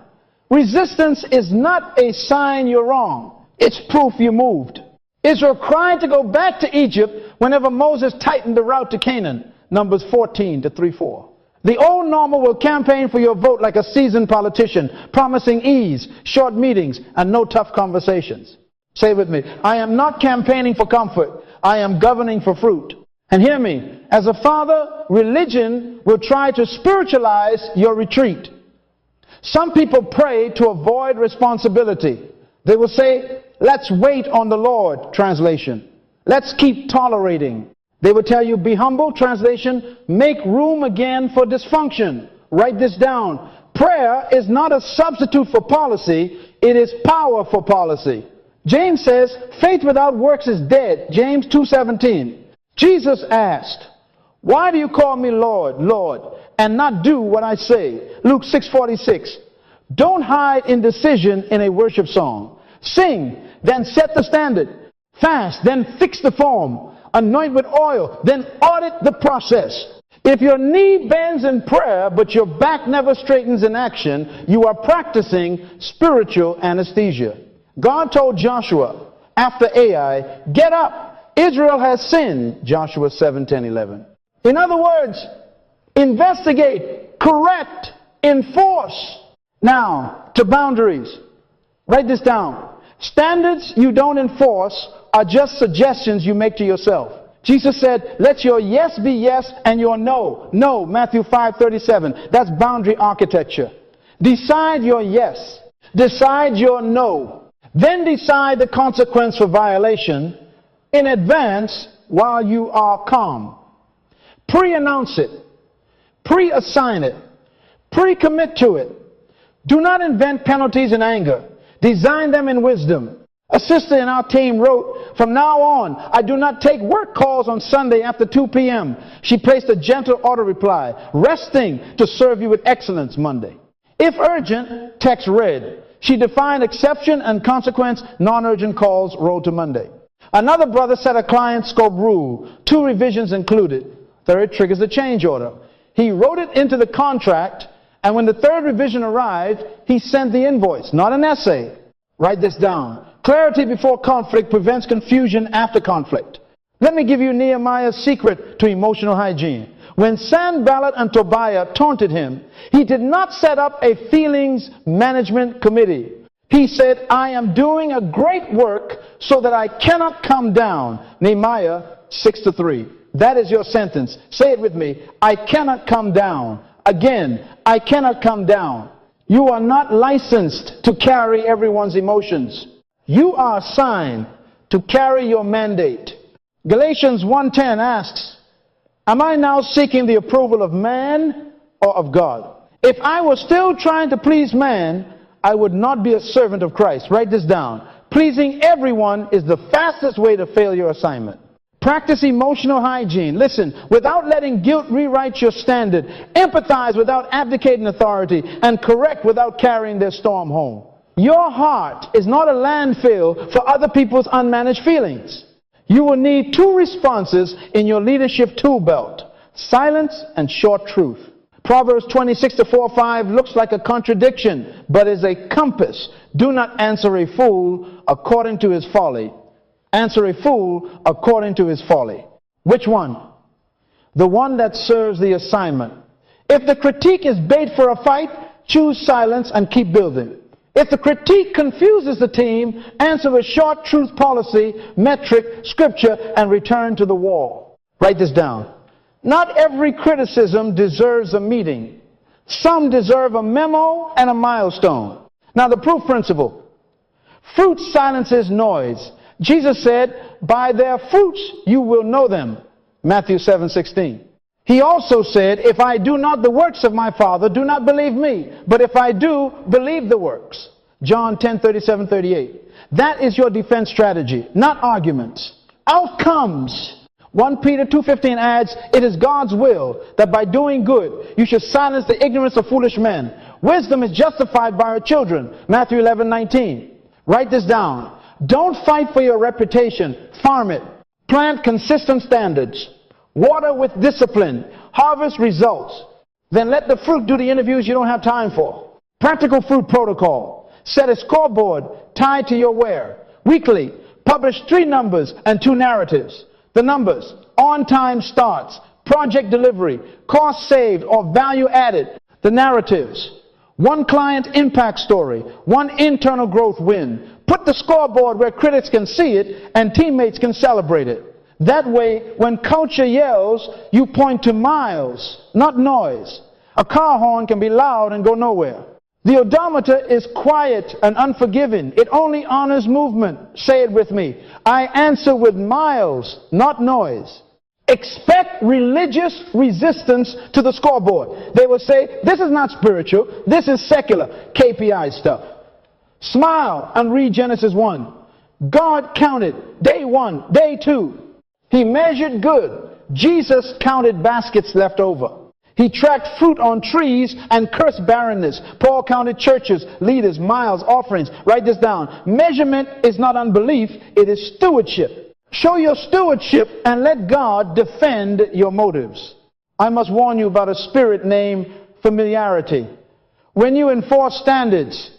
[SPEAKER 1] Resistance is not a sign you're wrong. It's proof you moved. Israel cried to go back to Egypt whenever Moses tightened the route to Canaan. Numbers 14:3-4. The old normal will campaign for your vote like a seasoned politician, promising ease, short meetings, and no tough conversations. Say it with me. I am not campaigning for comfort. I am governing for fruit. And hear me. As a father, religion will try to spiritualize your retreat. Some people pray to avoid responsibility. They will say, let's wait on the Lord, translation. Let's keep tolerating. They will tell you, be humble, translation, make room again for dysfunction. Write this down. Prayer is not a substitute for policy. It is power for policy. James says, faith without works is dead. James 2:17. Jesus asked, why do you call me Lord, Lord, and not do what I say? Luke 6:46. Don't hide indecision in a worship song. Sing, then set the standard. Fast, then fix the form. Anoint with oil, then audit the process. If your knee bends in prayer, but your back never straightens in action, you are practicing spiritual anesthesia. God told Joshua after Ai, get up, Israel has sinned, Joshua 7:10-11. In other words, investigate, correct, enforce. Now, to boundaries. Write this down. Standards you don't enforce are just suggestions you make to yourself. Jesus said, let your yes be yes and your no, no, Matthew 5:37. That's boundary architecture. Decide your yes. Decide your no. Then decide the consequence for violation in advance while you are calm. Pre-announce it. Pre-assign it. Pre-commit to it. Do not invent penalties in anger. Design them in wisdom. A sister in our team wrote, from now on, I do not take work calls on Sunday after 2 p.m. She placed a gentle auto reply, resting to serve you with excellence Monday. If urgent, text red. She defined exception and consequence, non-urgent calls rolled to Monday. Another brother set a client scope rule, 2 revisions included. Third triggers a change order. He wrote it into the contract, and when the 3rd revision arrived, he sent the invoice, not an essay. Write this down. Clarity before conflict prevents confusion after conflict. Let me give you Nehemiah's secret to emotional hygiene. When Sanballat and Tobiah taunted him, he did not set up a feelings management committee. He said, I am doing a great work so that I cannot come down. Nehemiah 6:3. That is your sentence. Say it with me. I cannot come down. Again, I cannot come down. You are not licensed to carry everyone's emotions. You are assigned to carry your mandate. Galatians 1:10 asks, am I now seeking the approval of man or of God? If I was still trying to please man, I would not be a servant of Christ. Write this down. Pleasing everyone is the fastest way to fail your assignment. Practice emotional hygiene. Listen, without letting guilt rewrite your standard, empathize without abdicating authority, and correct without carrying their storm home. Your heart is not a landfill for other people's unmanaged feelings. You will need 2 responses in your leadership tool belt: silence and short truth. Proverbs 26:4-5 looks like a contradiction, but is a compass. Do not answer a fool according to his folly. Answer a fool according to his folly. Which one? The one that serves the assignment. If the critique is bait for a fight, choose silence and keep building. If the critique confuses the team, answer with short truth policy, metric, scripture, and return to the wall. Write this down. Not every criticism deserves a meeting. Some deserve a memo and a milestone. Now the proof principle. Fruit silences noise. Jesus said, by their fruits you will know them. Matthew 7:16. He also said, if I do not the works of my Father, do not believe me. But if I do, believe the works. John 10:37-38. That is your defense strategy, not arguments. Outcomes. 1 Peter 2:15 adds, it is God's will that by doing good, you should silence the ignorance of foolish men. Wisdom is justified by her children. Matthew 11:19. Write this down. Don't fight for your reputation. Farm it. Plant consistent standards. Water with discipline. Harvest results. Then let the fruit do the interviews you don't have time for. Practical fruit protocol. Set a scoreboard tied to your wear. Weekly, publish 3 numbers and 2 narratives. The numbers: on-time starts, project delivery, cost saved or value added. The narratives: 1 client impact story, 1 internal growth win. Put the scoreboard where critics can see it and teammates can celebrate it. That way, when culture yells, you point to miles, not noise. A car horn can be loud and go nowhere. The odometer is quiet and unforgiving. It only honors movement. Say it with me. I answer with miles, not noise. Expect religious resistance to the scoreboard. They will say, this is not spiritual, this is secular, KPI stuff. Smile and read Genesis 1. God counted day 1, day 2. He measured good. Jesus counted baskets left over. He tracked fruit on trees and cursed barrenness. Paul counted churches, leaders, miles, offerings. Write this down. Measurement is not unbelief, it is stewardship. Show your stewardship and let God defend your motives. I must warn you about a spirit named familiarity. When you enforce standards,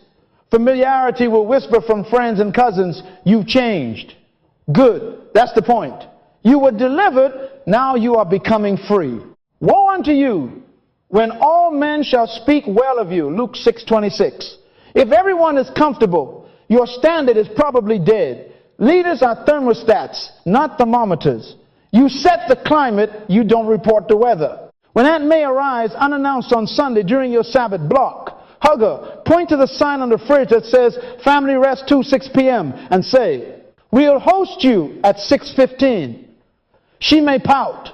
[SPEAKER 1] familiarity will whisper from friends and cousins, you've changed. Good. That's the point. You were delivered, now you are becoming free. Woe unto you when all men shall speak well of you. Luke 6:26. If everyone is comfortable, your standard is probably dead. Leaders are thermostats, not thermometers. You set the climate, you don't report the weather. When Aunt May arrives unannounced on Sunday during your Sabbath block, hug her, point to the sign on the fridge that says family rest 6 p.m. and say, we'll host you at 6:15. She may pout.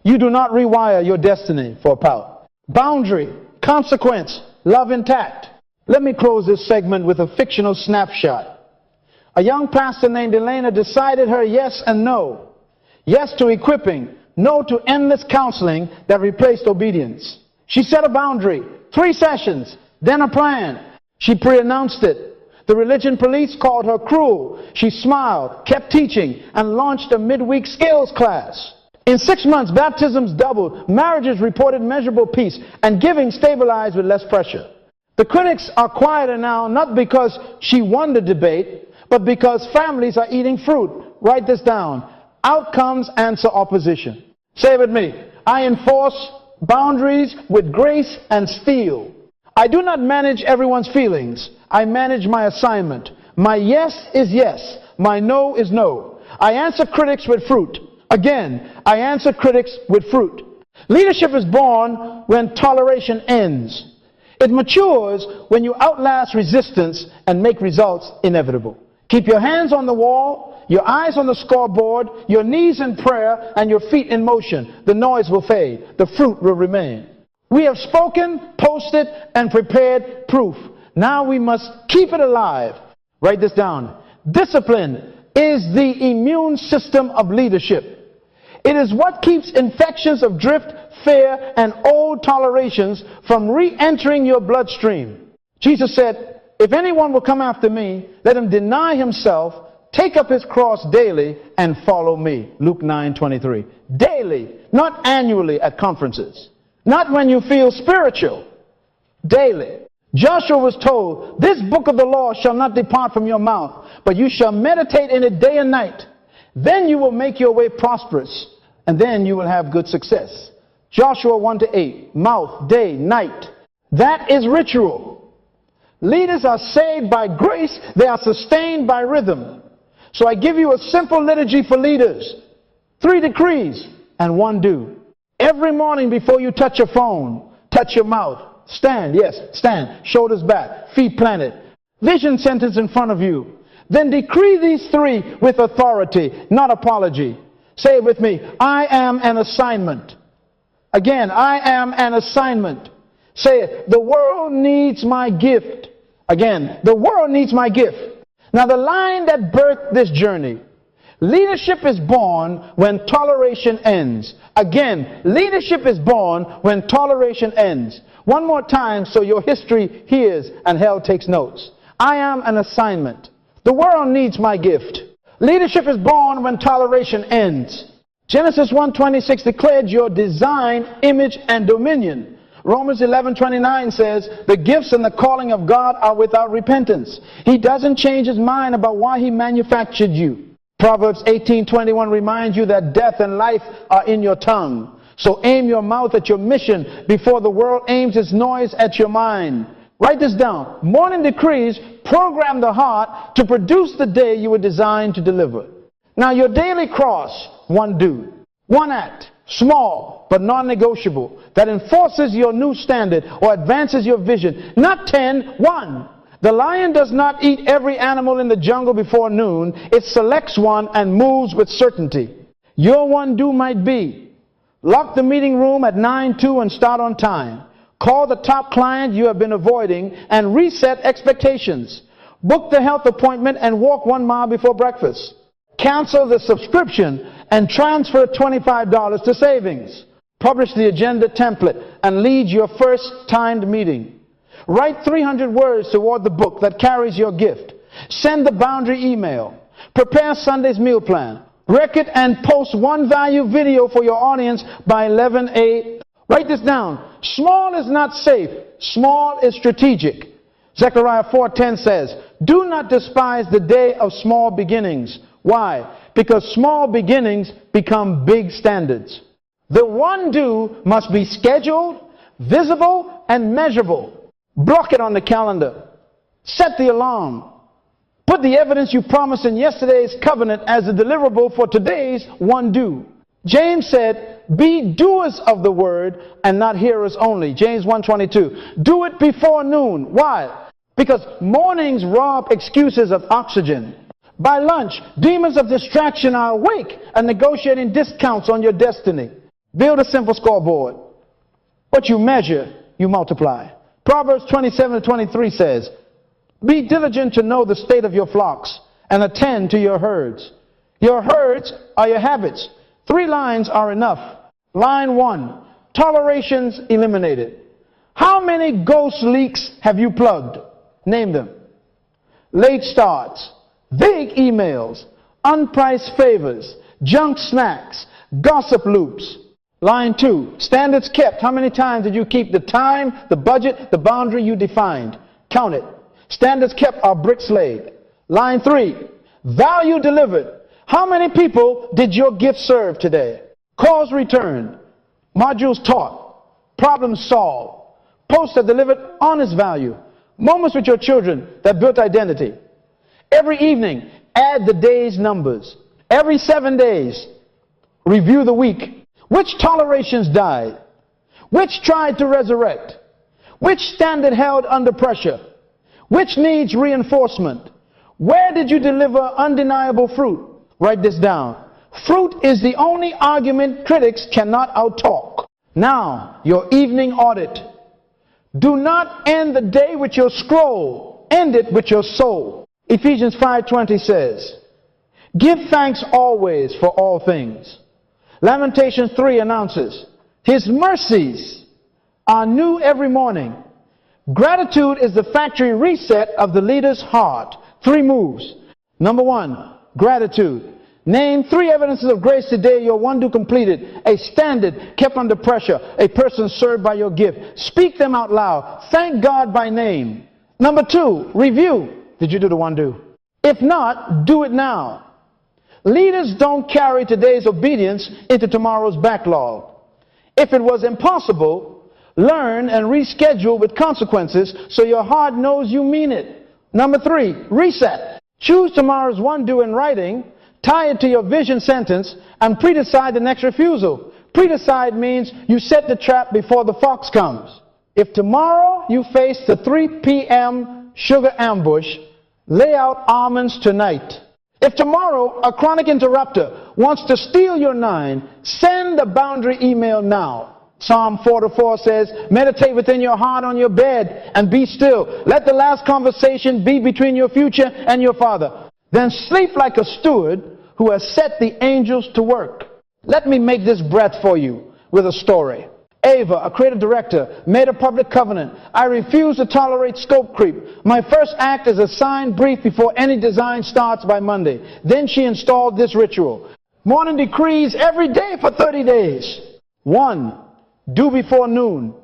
[SPEAKER 1] You do not rewire your destiny for a pout. Boundary, consequence, love intact. Let me close this segment with a fictional snapshot. A young pastor named Elena decided her yes and no. Yes to equipping, no to endless counseling that replaced obedience. She set a boundary, 3 sessions, then a plan. She pre-announced it. The religion police called her cruel. She smiled, kept teaching, and launched a midweek skills class. In 6 months, baptisms doubled, marriages reported measurable peace, and giving stabilized with less pressure. The critics are quieter now, not because she won the debate, but because families are eating fruit. Write this down. Outcomes answer opposition. Say it with me. I enforce boundaries with grace and steel. I do not manage everyone's feelings. I manage my assignment. My yes is yes. My no is no. I answer critics with fruit. Again, I answer critics with fruit. Leadership is born when toleration ends. It matures when you outlast resistance and make results inevitable. Keep your hands on the wall, your eyes on the scoreboard, your knees in prayer, and your feet in motion. The noise will fade. The fruit will remain. We have spoken, posted, and prepared proof. Now we must keep it alive. Write this down. Discipline is the immune system of leadership. It is what keeps infections of drift, fear, and old tolerations from re-entering your bloodstream. Jesus said, if anyone will come after me, let him deny himself, take up his cross daily, and follow me. Luke 9:23. Daily, not annually at conferences. Not when you feel spiritual. Daily. Joshua was told, this book of the law shall not depart from your mouth, but you shall meditate in it day and night. Then you will make your way prosperous, and then you will have good success. Joshua 1-8, mouth, day, night. That is ritual. Leaders are saved by grace. They are sustained by rhythm. So I give you a simple liturgy for leaders. 3 decrees and 1 do. Every morning before you touch your phone, touch your mouth. Stand, yes, stand. Shoulders back, feet planted. Vision sentence in front of you. Then decree these 3 with authority, not apology. Say it with me. I am an assignment. Again, I am an assignment. Say it. The world needs my gift. Again, the world needs my gift. Now the line that birthed this journey. Leadership is born when toleration ends. Again, leadership is born when toleration ends. One more time so your history hears and hell takes notes. I am an assignment. The world needs my gift. Leadership is born when toleration ends. Genesis 1:26 declared your design, image, and dominion. Romans 11:29 says the gifts and the calling of God are without repentance. He doesn't change his mind about why he manufactured you. Proverbs 18:21 reminds you that death and life are in your tongue. So aim your mouth at your mission before the world aims its noise at your mind. Write this down. Morning decrees program the heart to produce the day you were designed to deliver. Now your daily cross, 1 do. 1 act, small but non-negotiable, that enforces your new standard or advances your vision. Not 10, 1. The lion does not eat every animal in the jungle before noon. It selects one and moves with certainty. Your 1 do might be, lock the meeting room at 9:02 and start on time. Call the top client you have been avoiding and reset expectations. Book the health appointment and walk 1 mile before breakfast. Cancel the subscription and transfer $25 to savings. Publish the agenda template and lead your first timed meeting. Write 300 words toward the book that carries your gift. Send the boundary email. Prepare Sunday's meal plan. Record and post one value video for your audience by 11 a.m. Write this down. Small is not safe. Small is strategic. Zechariah 4:10 says, do not despise the day of small beginnings. Why? Because small beginnings become big standards. The one-do must be scheduled, visible, and measurable. Block it on the calendar. Set the alarm. Put the evidence you promised in yesterday's covenant as a deliverable for today's one-do. James said, be doers of the word and not hearers only. James 1:22. Do it before noon. Why? Because mornings rob excuses of oxygen. By lunch, demons of distraction are awake and negotiating discounts on your destiny. Build a simple scoreboard. What you measure, you multiply. Proverbs 27:23 says, be diligent to know the state of your flocks and attend to your herds. Your herds are your habits. 3 lines are enough. Line 1, tolerations eliminated. How many ghost leaks have you plugged? Name them. Late starts, vague emails, unpriced favors, junk snacks, gossip loops. Line 2, standards kept. How many times did you keep the time, the budget, the boundary you defined? Count it. Standards kept are bricks laid. Line 3, value delivered. How many people did your gift serve today? Calls returned, modules taught, problems solved, posts that delivered honest value, moments with your children that built identity. Every evening, add the day's numbers. Every 7 days, review the week. Which tolerations died? Which tried to resurrect? Which standard held under pressure? Which needs reinforcement? Where did you deliver undeniable fruit? Write this down. Fruit is the only argument critics cannot outtalk. Now, your evening audit. Do not end the day with your scroll. End it with your soul. Ephesians 5:20 says, give thanks always for all things. Lamentations 3 announces, his mercies are new every morning. Gratitude is the factory reset of the leader's heart. 3 moves. Number 1, gratitude. Name 3 evidences of grace today your one-do completed. A standard kept under pressure. A person served by your gift. Speak them out loud. Thank God by name. Number 2, review. Did you do the one-do? If not, do it now. Leaders don't carry today's obedience into tomorrow's backlog. If it was impossible, learn and reschedule with consequences so your heart knows you mean it. Number 3, reset. Choose tomorrow's one-do in writing, tie it to your vision sentence, and pre-decide the next refusal. Pre-decide means you set the trap before the fox comes. If tomorrow you face the 3 p.m. sugar ambush, lay out almonds tonight. If tomorrow a chronic interrupter wants to steal your 9, send a boundary email now. Psalm 4:4 says, meditate within your heart on your bed and be still. Let the last conversation be between your future and your Father. Then sleep like a steward who has set the angels to work. Let me make this breath for you with a story. Ava, a creative director, made a public covenant. I refuse to tolerate scope creep. My first act is a signed brief before any design starts by Monday. Then she installed this ritual. Morning decrees every day for 30 days. 1, due before noon.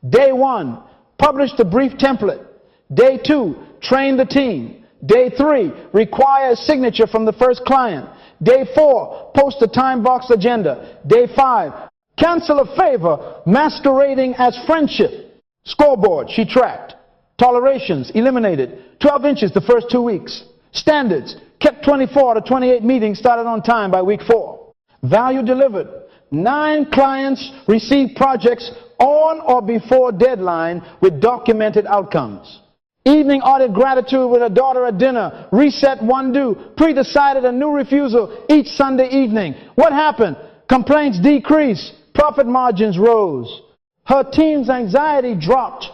[SPEAKER 1] Day 1, publish the brief template. Day 2, train the team. Day 3, require a signature from the first client. Day 4, post a time-boxed agenda. Day 5, cancel a favor masquerading as friendship. Scoreboard, she tracked. Tolerations, eliminated. 12 inches the first 2 weeks. Standards, kept 24 to 28 meetings started on time by week 4. Value delivered. 9 clients received projects on or before deadline with documented outcomes. Evening audit gratitude with a daughter at dinner. Reset one-do. Pre-decided a new refusal each Sunday evening. What happened? Complaints decreased. Profit margins rose. Her team's anxiety dropped.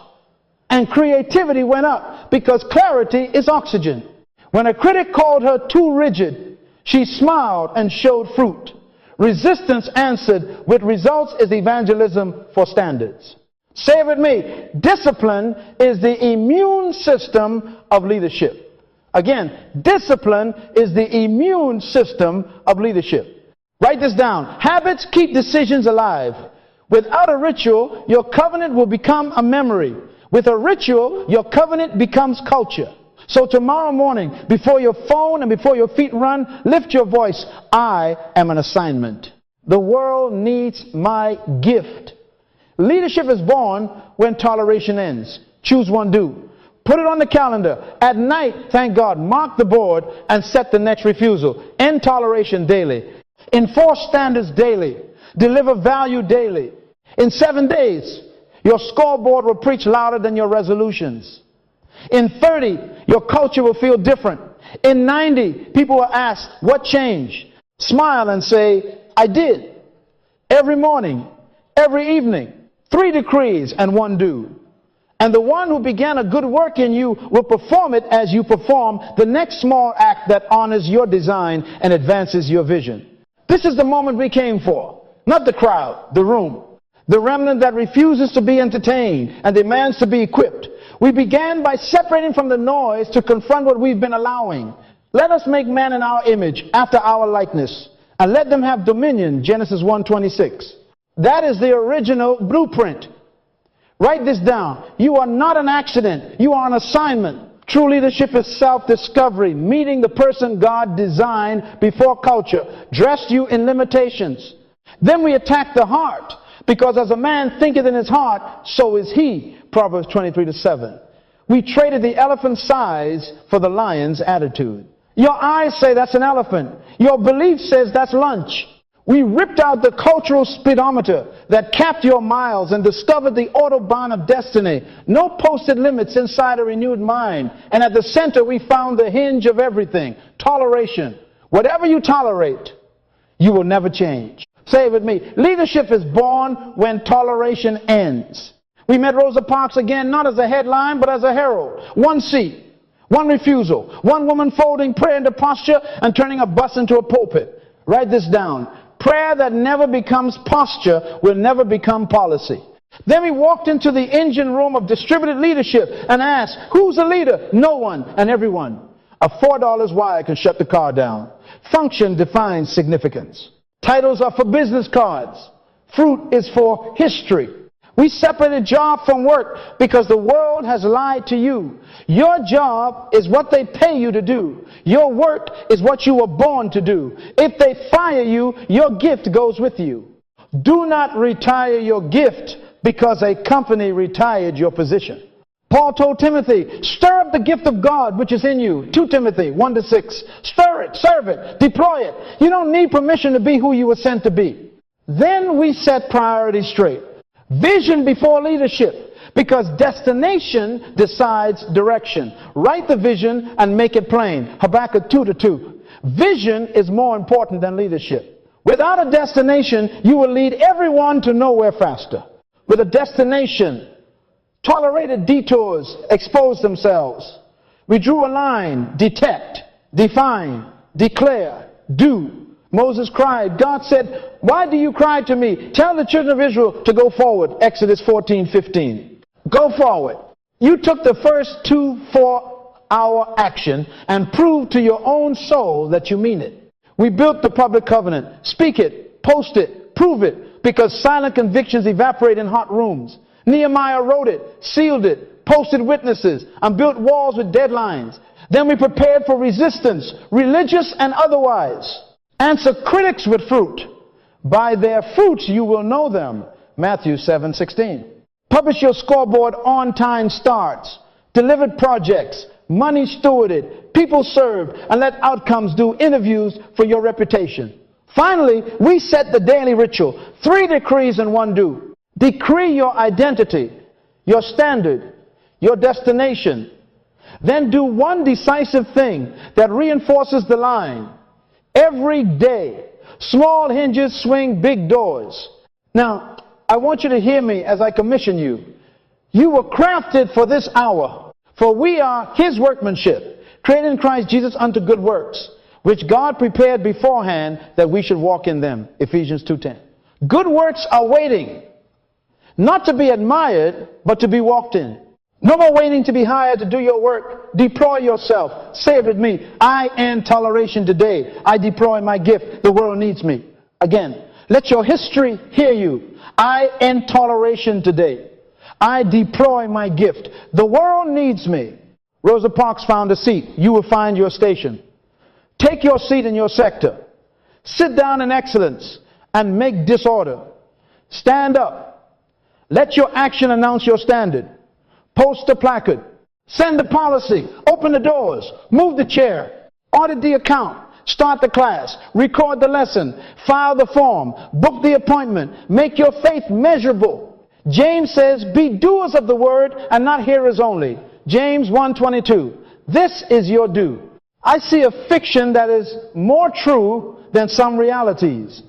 [SPEAKER 1] And creativity went up because clarity is oxygen. When a critic called her too rigid, she smiled and showed fruit. Resistance answered with results is evangelism for standards. Say it with me. Discipline is the immune system of leadership. Again, discipline is the immune system of leadership. Write this down. Habits keep decisions alive. Without a ritual, your covenant will become a memory. With a ritual, your covenant becomes culture. So tomorrow morning, before your phone and before your feet run, lift your voice. I am an assignment. The world needs my gift. Leadership is born when toleration ends. Choose one, do. Put it on the calendar. At night, thank God, mark the board and set the next refusal. End toleration daily. Enforce standards daily. Deliver value daily. In 7 days, your scoreboard will preach louder than your resolutions. In 30, your culture will feel different. In 90, people will ask, what changed? Smile and say, I did. Every morning, every evening, 3 decrees and 1 do. And the one who began a good work in you will perform it as you perform the next small act that honors your design and advances your vision. This is the moment we came for. Not the crowd, the room. The remnant that refuses to be entertained and demands to be equipped. We began by separating from the noise to confront what we've been allowing. Let us make man in our image, after our likeness, and let them have dominion, Genesis 1:26. That is the original blueprint. Write this down. You are not an accident. You are an assignment. True leadership is self-discovery, meeting the person God designed before culture dressed you in limitations. Then we attack the heart, because as a man thinketh in his heart, so is he. Proverbs 23:7. We traded the elephant's size for the lion's attitude. Your eyes say that's an elephant. Your belief says that's lunch. We ripped out the cultural speedometer that capped your miles and discovered the autobahn of destiny. No posted limits inside a renewed mind. And at the center we found the hinge of everything. Toleration. Whatever you tolerate, you will never change. Say it with me. Leadership is born when toleration ends. We met Rosa Parks again, not as a headline, but as a herald. 1 seat, 1 refusal, 1 woman folding prayer into posture and turning a bus into a pulpit. Write this down. Prayer that never becomes posture will never become policy. Then we walked into the engine room of distributed leadership and asked, who's a leader? No one and everyone. A $4 wire can shut the car down. Function defines significance. Titles are for business cards. Fruit is for history. We separated job from work because the world has lied to you. Your job is what they pay you to do. Your work is what you were born to do. If they fire you, your gift goes with you. Do not retire your gift because a company retired your position. Paul told Timothy, stir up the gift of God which is in you. 2 Timothy 1-6. Stir it, serve it, deploy it. You don't need permission to be who you were sent to be. Then we set priorities straight. Vision before leadership, because destination decides direction. Write the vision and make it plain. Habakkuk 2:2. Vision is more important than leadership. Without a destination, you will lead everyone to nowhere faster. With a destination, tolerated detours expose themselves. We drew a line, detect, define, declare, do. Moses cried. God said, why do you cry to me? Tell the children of Israel to go forward. Exodus 14:15. Go forward. You took the first 2 4-hour action and proved to your own soul that you mean it. We built the public covenant. Speak it, post it, prove it, because silent convictions evaporate in hot rooms. Nehemiah wrote it, sealed it, posted witnesses, and built walls with deadlines. Then we prepared for resistance, religious and otherwise. Answer critics with fruit. By their fruits you will know them. Matthew 7:16. Publish your scoreboard on time starts. Delivered projects. Money stewarded. People served. And let outcomes do interviews for your reputation. Finally, we set the daily ritual. 3 decrees and 1 do. Decree your identity, your standard, your destination. Then do 1 decisive thing that reinforces the line. Every day, small hinges swing big doors. Now, I want you to hear me as I commission you. You were crafted for this hour, for we are His workmanship, created in Christ Jesus unto good works, which God prepared beforehand that we should walk in them. Ephesians 2:10. Good works are waiting, not to be admired, but to be walked in. No more waiting to be hired to do your work. Deploy yourself. Say it with me. I end toleration today. I deploy my gift. The world needs me. Again, let your history hear you. I end toleration today. I deploy my gift. The world needs me. Rosa Parks found a seat. You will find your station. Take your seat in your sector. Sit down in excellence and make disorder. Stand up. Let your action announce your standard. Post a placard. Send a policy. Open the doors. Move the chair. Audit the account. Start the class. Record the lesson. File the form. Book the appointment. Make your faith measurable. James says, be doers of the word and not hearers only. James 1:22. This is your due. I see a fiction that is more true than some realities.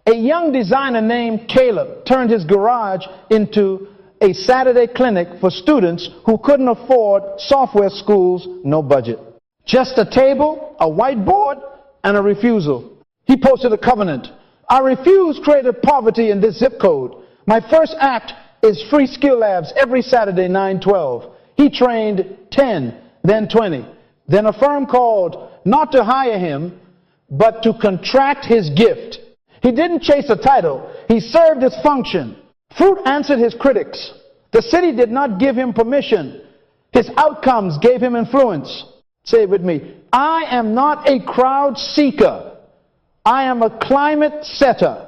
[SPEAKER 1] A young designer named Caleb turned his garage into a Saturday clinic for students who couldn't afford software schools, no budget. Just a table, a whiteboard, and a refusal. He posted a covenant. I refuse creative poverty in this zip code. My first act is free skill labs every Saturday, 9/12. He trained 10, then 20. Then a firm called not to hire him, but to contract his gift. He didn't chase a title. He served his function. Fruit answered his critics. The city did not give him permission. His outcomes gave him influence. Say it with me. I am not a crowd seeker. I am a climate setter.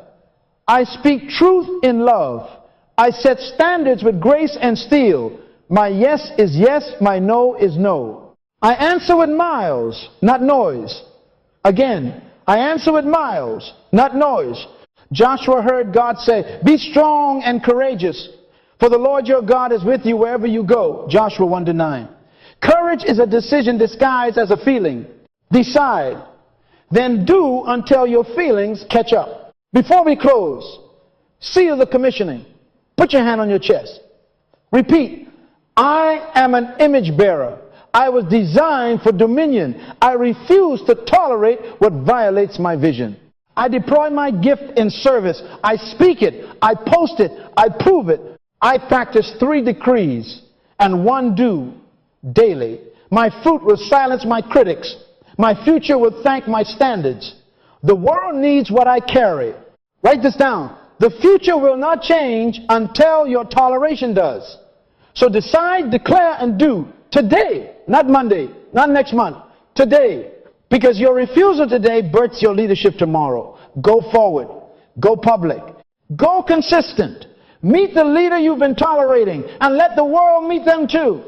[SPEAKER 1] I speak truth in love. I set standards with grace and steel. My yes is yes, my no is no. I answer with miles, not noise. Again, I answer with miles, not noise. Joshua heard God say, be strong and courageous, for the Lord your God is with you wherever you go. Joshua 1-9. Courage is a decision disguised as a feeling. Decide, then do until your feelings catch up. Before we close, seal the commissioning. Put your hand on your chest. Repeat, I am an image bearer. I was designed for dominion. I refuse to tolerate what violates my vision. I deploy my gift in service. I speak it. I post it. I prove it. I practice 3 decrees and 1 do daily. My fruit will silence my critics. My future will thank my standards. The world needs what I carry. Write this down. The future will not change until your toleration does. So decide, declare, and do today, not Monday, not next month, today. Because your refusal today births your leadership tomorrow. Go forward. Go public. Go consistent. Meet the leader you've been tolerating and let the world meet them too.